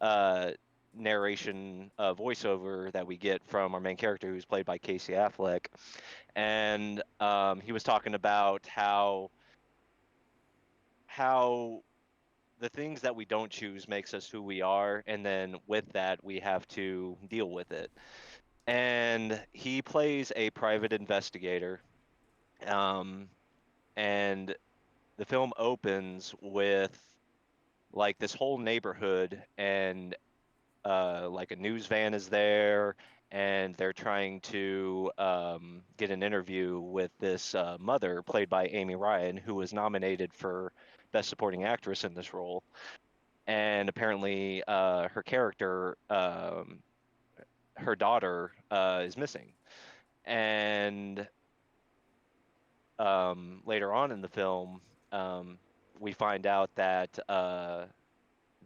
uh, narration voiceover that we get from our main character, who's played by Casey Affleck, and he was talking about how the things that we don't choose makes us who we are, and then with that we have to deal with it. And he plays a private investigator. Um, and the film opens with like this whole neighborhood, and like a news van is there, and they're trying to get an interview with this mother, played by Amy Ryan, who was nominated for Best Supporting Actress in this role. And apparently, her character, her daughter, is missing. And later on in the film, um, we find out that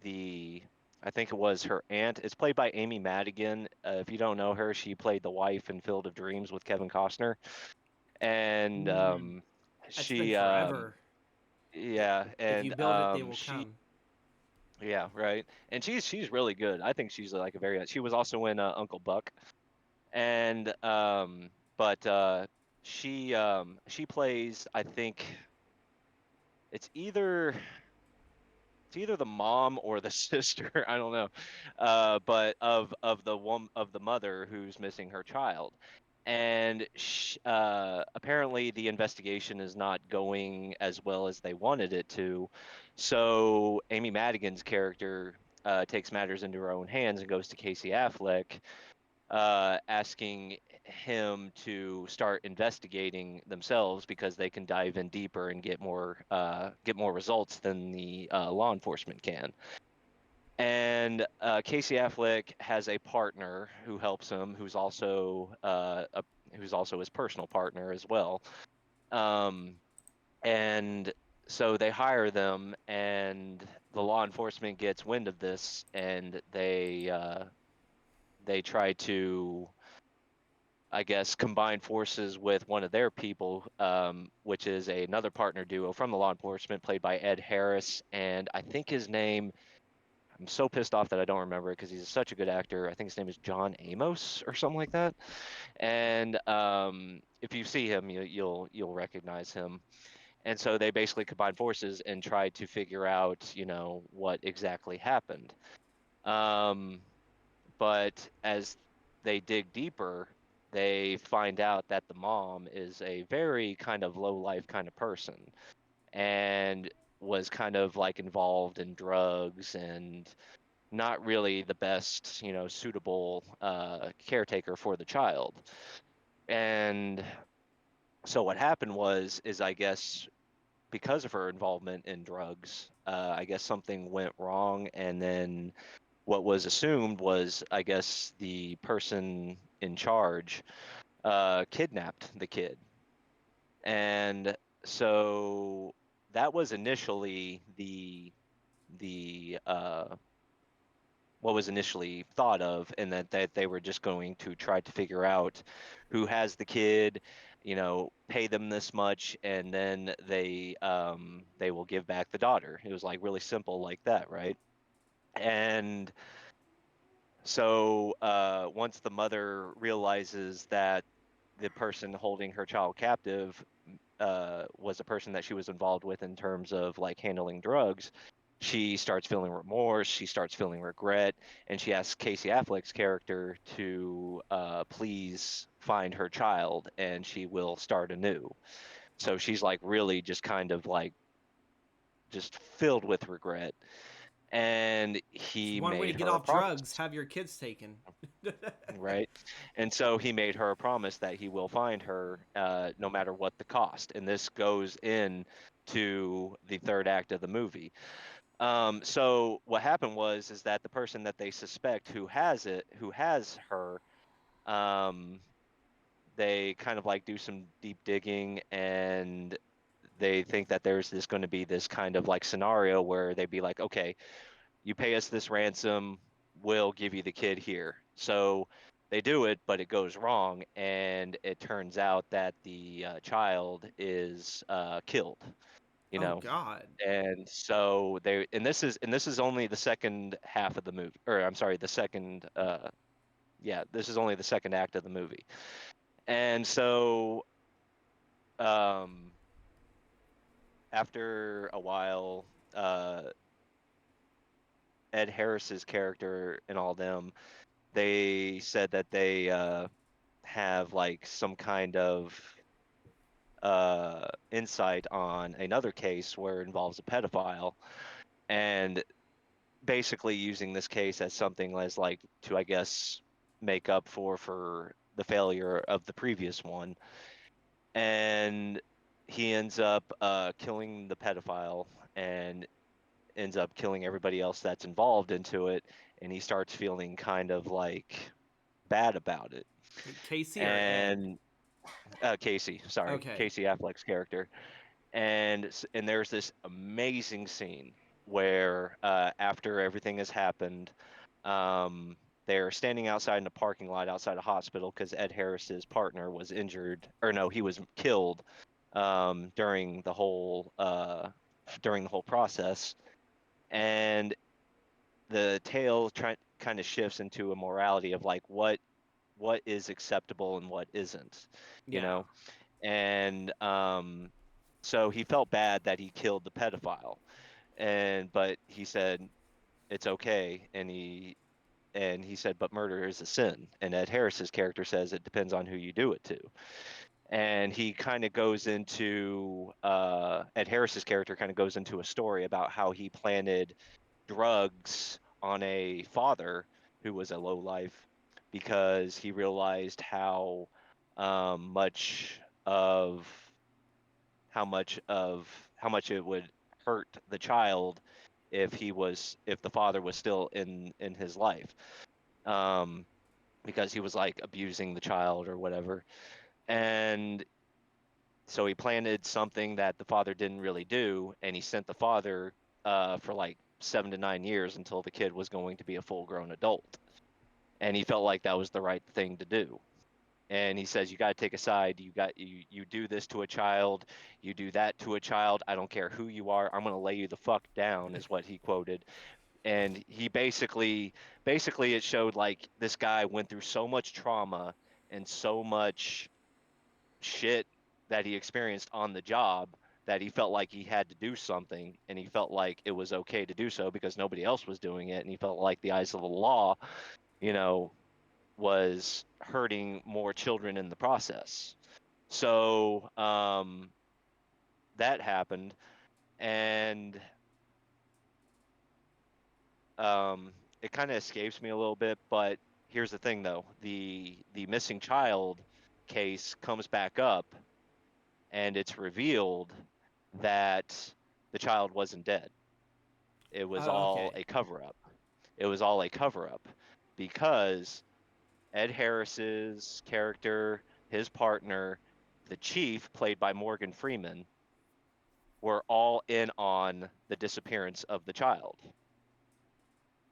the I think it was her aunt. It's played by Amy Madigan. If you don't know her, she played the wife in Field of Dreams with Kevin Costner. And That's been she, forever. yeah, If you and build it, they will come. yeah, right. And she's really good. I think she's like a very. She was also in Uncle Buck, and but she plays. I think it's either the mom or the sister. I don't know, but of the one of the mother who's missing her child, and apparently the investigation is not going as well as they wanted it to. So Amy Madigan's character takes matters into her own hands and goes to Casey Affleck, asking him to start investigating themselves because they can dive in deeper and get more results than the law enforcement can. And Casey Affleck has a partner who helps him, who's also his personal partner as well. Um, and so they hire them, and the law enforcement gets wind of this, and they try to, I guess, combine forces with one of their people, which is another partner duo from the law enforcement, played by Ed Harris, and I think his name. I'm so pissed off that I don't remember it because he's such a good actor. I think his name is John Amos or something like that. And if you see him, you'll recognize him. And so they basically combine forces and try to figure out, what exactly happened. Um, but as they dig deeper, they find out that the mom is a very kind of low life kind of person, and was kind of like involved in drugs, and not really the best, suitable caretaker for the child. And so what happened is I guess because of her involvement in drugs, I guess something went wrong, and then what was assumed was, I guess, the person in charge kidnapped the kid. And so that was initially the what was initially thought of, and that they were just going to try to figure out who has the kid, pay them this much, and then they will give back the daughter. It was like really simple like that, right? And so once the mother realizes that the person holding her child captive was a person that she was involved with in terms of like handling drugs. She starts feeling remorse, she starts feeling regret, and she asks Casey Affleck's character to please find her child and she will start anew. So she's like really just kind of like just filled with regret. And It's he one way to made get her a off promise, drugs. Have your kids taken. right? And so he made her a promise that he will find her no matter what the cost. And this goes in to the third act of the movie. So what happened was is that the person that they suspect who has her, um, they kind of like do some deep digging and they think that there's this going to be this kind of like scenario where they'd be like, okay, you pay us this ransom, we'll give you the kid here. So they do it, but it goes wrong, and it turns out that the child is killed. You Oh know, God. and so they and this is only the second half of the movie, or I'm sorry, the second yeah, this is only the second act of the movie. And so um after a while, uh Ed Harris's character and all them, they said that they have like some kind of insight on another case where it involves a pedophile, and basically using this case as something as like to, I guess, make up for the failure of the previous one. And he ends up killing the pedophile and ends up killing everybody else that's involved into it, and he starts feeling kind of like bad about it. Casey or Ed? And Casey, sorry, Okay. Casey Affleck's character. And there's this amazing scene where after everything has happened, um, they're standing outside in a parking lot outside a hospital because Ed Harris's partner was injured, or no, he was killed during the whole process. And the tale kind of shifts into a morality of like what is acceptable and what isn't, you Yeah. know. And so he felt bad that he killed the pedophile, but he said it's okay, and he said, but murder is a sin. And Ed Harris's character says it depends on who you do it to. And he kind of goes into Ed Harris's character kind of goes into a story about how he planted drugs on a father who was a lowlife because he realized much of how much it would hurt the child if the father was still in his life, um, because he was like abusing the child or whatever. And so he planted something that the father didn't really do, and he sent the father for like 7 to 9 years until the kid was going to be a full grown adult. And he felt like that was the right thing to do. And he says, you got to take a side. You do this to a child, you do that to a child, I don't care who you are, I'm going to lay you the fuck down, is what he quoted. And he basically it showed like this guy went through so much trauma and so much shit that he experienced on the job that he felt like he had to do something, and he felt like it was okay to do so because nobody else was doing it, and he felt like the eyes of the law, you know, was hurting more children in the process. So that happened, and it kind of escapes me a little bit. But here's the thing, though: the missing child case comes back up, and it's revealed that the child wasn't dead. It was all Okay. a cover up. It was all a cover up because Ed Harris's character, his partner, the chief, played by Morgan Freeman, were all in on the disappearance of the child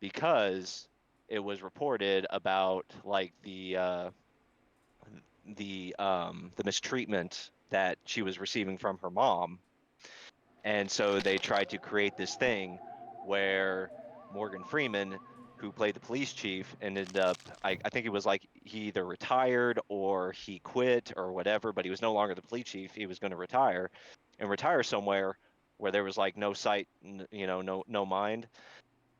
because it was reported about like the mistreatment that she was receiving from her mom. And so they tried to create this thing where Morgan Freeman who played the police chief, and ended up, I think it was like he either retired or he quit or whatever, but he was no longer the police chief. He was going to retire and retire somewhere where there was like no sight, no mind.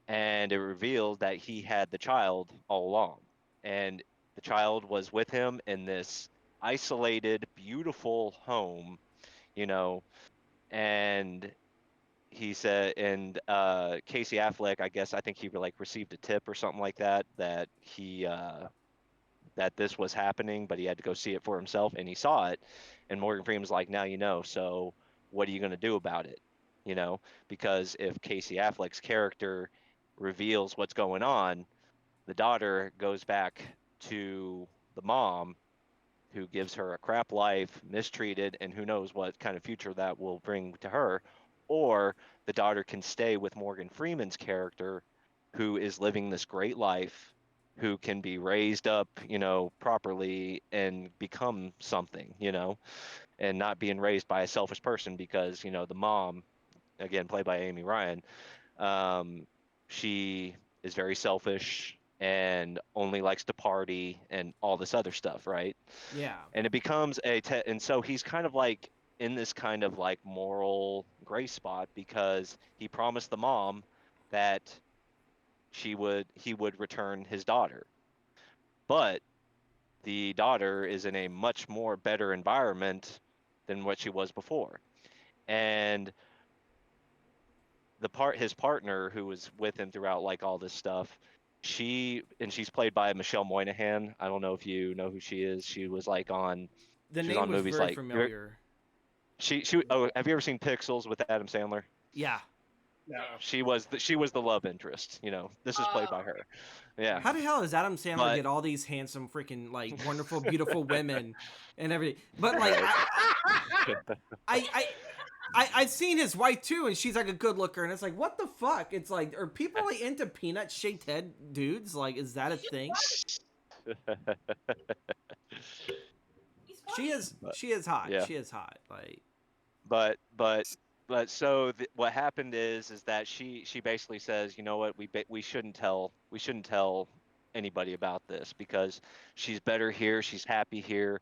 And it revealed that he had the child all along. And the child was with him in this isolated, beautiful home, you know, and he said, and Casey Affleck, I guess, I think he like received a tip or something like that, that he that this was happening, but he had to go see it for himself, and he saw it. And Morgan Freeman's like, now you know, so what are you going to do about it? You know, because if Casey Affleck's character reveals what's going on, the daughter goes back to the mom, who gives her a crap life, mistreated, and who knows what kind of future that will bring to her. Or the daughter can stay with Morgan Freeman's character, who is living this great life, who can be raised up, properly and become something, and not being raised by a selfish person because, the mom, again, played by Amy Ryan, um, she is very selfish and only likes to party and all this other stuff, right? Yeah. And it becomes and so he's kind of like in this kind of like moral gray spot because he promised the mom that he would return his daughter, but the daughter is in a much more better environment than what she was before. And his partner who was with him throughout like all this stuff, she's played by Michelle Moynihan. I don't know if you know who she is. She was like on The she was name on was movies very like familiar. have you ever seen Pixels with Adam Sandler? Yeah. No. She was the love interest, This is played by Oh. her. Yeah. How the hell does Adam Sandler But get all these handsome, freaking like wonderful, beautiful women and everything? But like, right. I've seen his wife too, and she's like a good looker, and it's like, what the fuck? It's like, are people like into peanut shaped head dudes? Like, is that a thing? He's funny. She is hot. Yeah. She is hot. Like, but but so what happened is that she basically says, you know what, we shouldn't tell anybody about this because she's better here, she's happy here.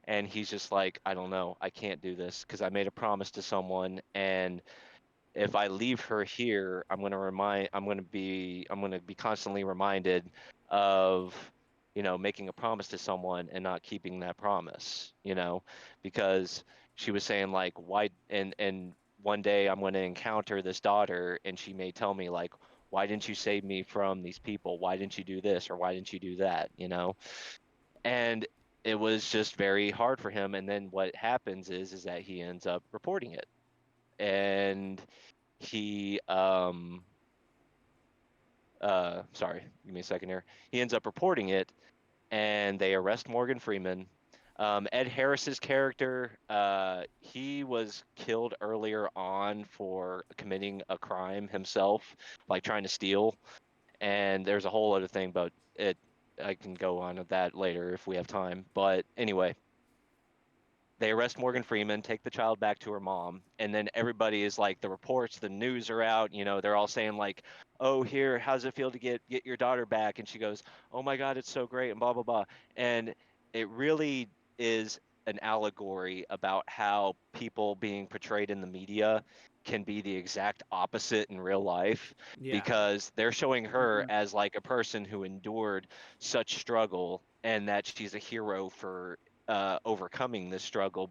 And he's just like, I don't know, I can't do this because I made a promise to someone, and if I leave her here, I'm going to be constantly reminded of, making a promise to someone and not keeping that promise, because she was saying like, why, and one day I'm going to encounter this daughter and she may tell me like, why didn't you save me from these people? Why didn't you do this? Or why didn't you do that? And it was just very hard for him. And then what happens is that he ends up reporting it. And he sorry, give me a second here. He ends up reporting it, and they arrest Morgan Freeman. Ed Harris's character, he was killed earlier on for committing a crime himself, like trying to steal. And there's a whole other thing, but I can go on with that later if we have time. But anyway, they arrest Morgan Freeman, take the child back to her mom, and then everybody is like, the reports, the news are out, they're all saying like, oh, here, how's it feel to get your daughter back? And she goes, oh my God, it's so great, and blah blah blah. And it really is an allegory about how people being portrayed in the media can be the exact opposite in real life, yeah. because they're showing her as like a person who endured such struggle and that she's a hero for overcoming this struggle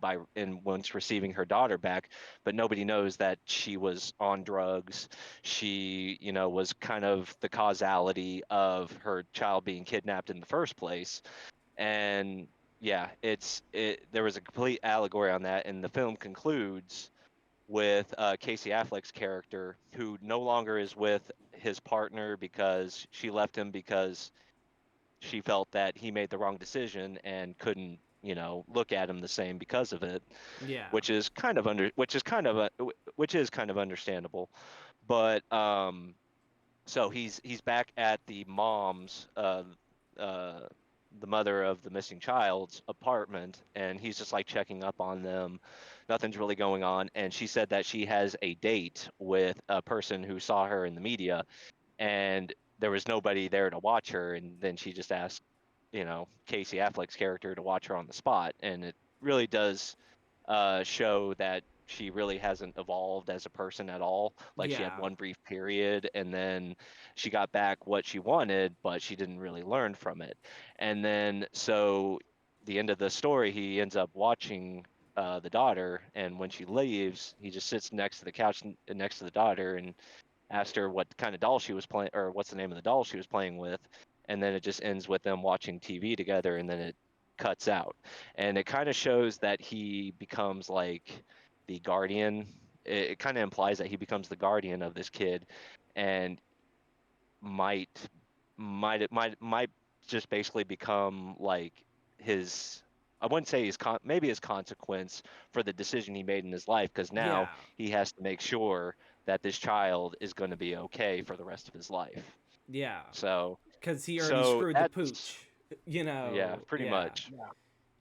once receiving her daughter back. But nobody knows that she was on drugs. She, was kind of the causality of her child being kidnapped in the first place. And yeah, there was a complete allegory on that. And the film concludes with Casey Affleck's character, who no longer is with his partner because she left him because she felt that he made the wrong decision and couldn't, look at him the same because of it, Yeah. which is kind of understandable. But so he's back at the mom's uh the mother of the missing child's apartment, and he's just like checking up on them. Nothing's really going on, and she said that she has a date with a person who saw her in the media, and there was nobody there to watch her, and then she just asked, Casey Affleck's character to watch her on the spot, and it really does show that she really hasn't evolved as a person at all. Like she had Yeah. one brief period, and then she got back what she wanted, but she didn't really learn from it. And then so the end of the story, he ends up watching the daughter, and when she leaves, he just sits next to the couch next to the daughter and asked her what kind of doll she was playing, or what's the name of the doll she was playing with, and then it just ends with them watching TV together, and then it cuts out, and it kind of shows that he becomes like the guardian. It kind of implies that he becomes the guardian of this kid, and might might just basically become like his. I wouldn't say maybe his consequence for the decision he made in his life, because now Yeah. he has to make sure that this child is going to be okay for the rest of his life. Yeah. So, Because he already so screwed the that's pooch. You yeah, know. pretty Yeah. much.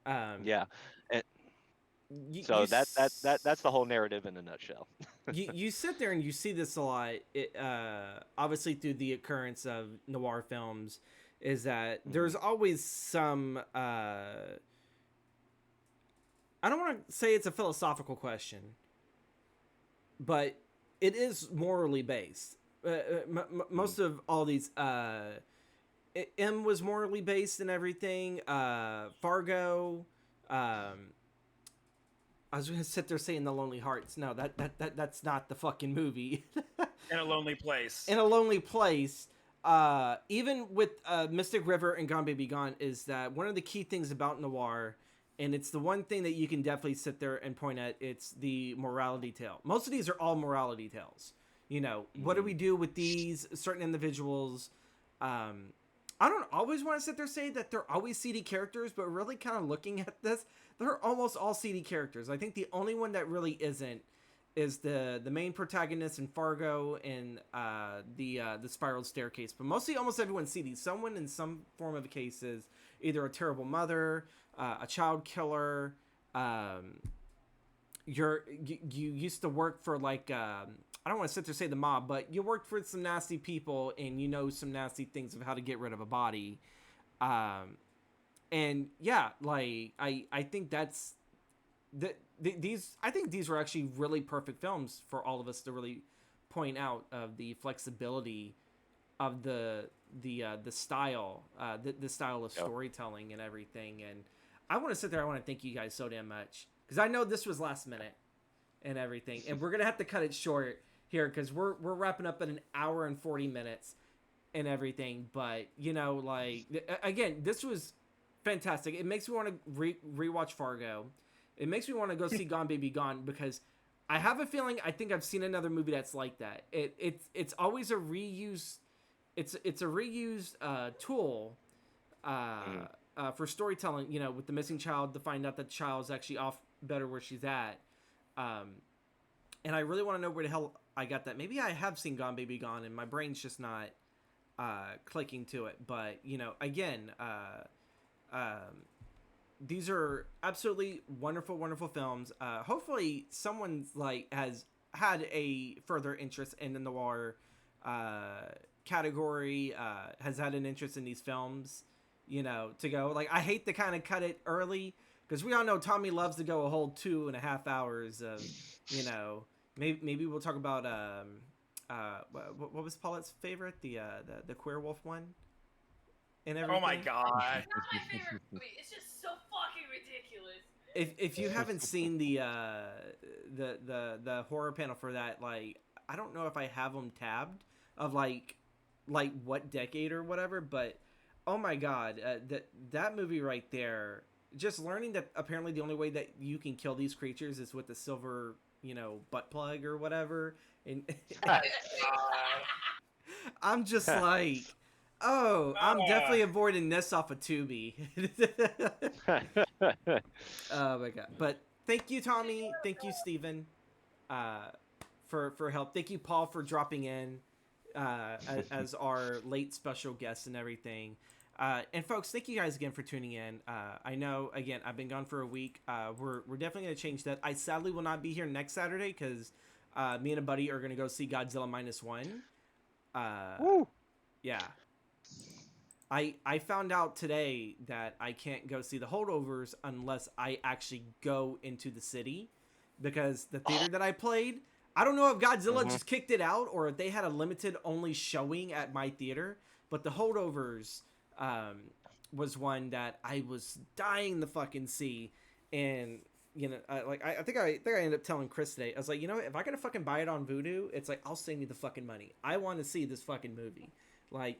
Um. Yeah, and You so that's the whole narrative in a nutshell. you sit there and you see this a lot. Obviously through the occurrence of noir films, is that there's always some. I don't want to say it's a philosophical question, but it is morally based. Most of all these, M was morally based and everything. Fargo. I was gonna sit there saying The Lonely Hearts. No, that's not the fucking movie. In a Lonely Place. In a Lonely Place. Even with Mystic River and Gone Baby Gone, is that one of the key things about noir, and it's the one thing that you can definitely sit there and point at. It's the morality tale. Most of these are all morality tales. What do we do with these certain individuals? I don't always want to sit there and say that they're always seedy characters, but really kind of looking at this, they're almost all seedy characters. I think the only one that really isn't is the main protagonist in Fargo and the Spiral Staircase. But mostly, almost everyone's seedy. Someone in some form of a case is either a terrible mother, a child killer. You used to work for like I don't want to sit there and say the mob, but you worked for some nasty people and you know some nasty things of how to get rid of a body. And yeah, like I think that's I think these were actually really perfect films for all of us to really point out of the flexibility of the style, the style of storytelling and everything. And I want to sit there. I want to thank you guys so damn much, because I know this was last minute and everything, and we're gonna have to cut it short here because we're wrapping up in an hour and 40 minutes and everything. But again, this was fantastic. It makes me want to rewatch Fargo. It makes me want to go see Gone Baby Gone, because I have a feeling I think I've seen another movie that's like that. It's always a reuse. It's a reused tool for storytelling. With the missing child, to find out that the child's actually off better where she's at. And I really want to know where the hell I got that. Maybe I have seen Gone Baby Gone and my brain's just not clicking to it. But again, these are absolutely wonderful, wonderful films. Hopefully someone's has had a further interest in the noir category, has had an interest in these films, to go. I hate to kind of cut it early, because we all know Tommy loves to go a whole 2.5 hours of, maybe we'll talk about, what was Paulette's favorite? The Queer Wolf one? And everything. Oh my god. It's not my favorite movie. It's just so fucking ridiculous. If you haven't seen the horror panel for that, I don't know if I have them tabbed of like what decade or whatever, but oh my god, that movie right there, just learning that apparently the only way that you can kill these creatures is with the silver, butt plug or whatever, and I'm just like, oh, I'm definitely avoiding this off of Tubi. Oh my god! But thank you, Tommy. Thank you, Steven, for help. Thank you, Paul, for dropping in as our late special guest and everything. And folks, thank you guys again for tuning in. I know, again, I've been gone for a week. We're definitely going to change that. I sadly will not be here next Saturday because me and a buddy are going to go see Godzilla -1. Woo! Yeah. I found out today that I can't go see the Holdovers unless I actually go into the city, because the theater that I played, I don't know if Godzilla Mhm. just kicked it out or if they had a limited only showing at my theater, but the Holdovers was one that I was dying to fucking see. And I think I ended up telling Chris today, I was like, if I gotta fucking buy it on Vudu, it's like, I'll send you the fucking money. I want to see this fucking movie. Like,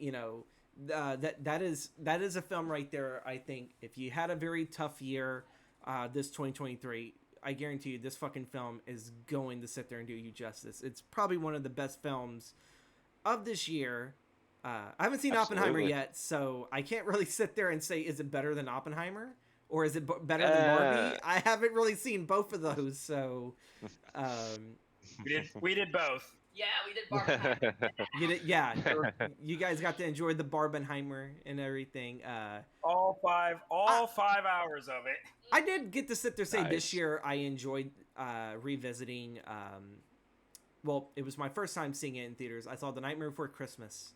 that is a film right there. I think if you had a very tough year, this 2023, I guarantee you this fucking film is going to sit there and do you justice. It's probably one of the best films of this year. I haven't seen Oppenheimer Absolutely. yet, so I can't really sit there and say, is it better than Oppenheimer or is it better than Barbie? I haven't really seen both of those, so We did both. Yeah, we did Barbenheimer. yeah, you guys got to enjoy the Barbenheimer and everything. All 5 hours of it. I did get to sit there say this Nice. year I enjoyed revisiting. Well, it was my first time seeing it in theaters. I saw The Nightmare Before Christmas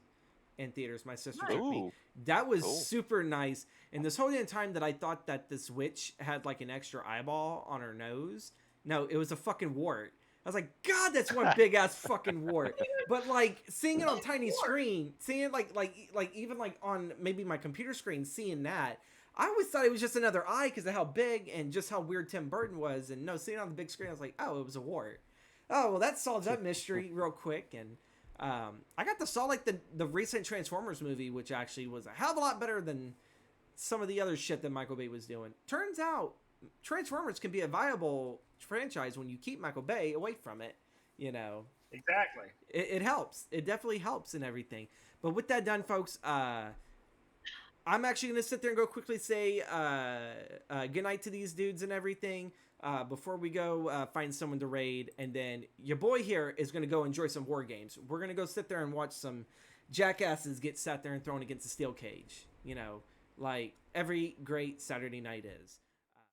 in theaters. My sister took me. Ooh. That was Cool. super nice. And this whole damn time that I thought that this witch had like an extra eyeball on her nose, no, it was a fucking wart. I was like, God, that's one big ass fucking wart. But like seeing it on tiny screen, seeing it like even like on maybe my computer screen, seeing that, I always thought it was just another eye because of how big and just how weird Tim Burton was. And no, seeing it on the big screen, I was like, oh, it was a wart. Oh, well, that solves that mystery real quick. And I got to saw like the recent Transformers movie, which actually was a hell of a lot better than some of the other shit that Michael Bay was doing. Turns out Transformers can be a viable franchise when you keep Michael Bay away from it. Exactly. It helps. It definitely helps and everything. But with that done, folks, I'm actually going to sit there and go quickly say good night to these dudes and everything before we go find someone to raid. And then your boy here is going to go enjoy some war games. We're going to go sit there and watch some jackasses get sat there and thrown against a steel cage. Like every great Saturday night is.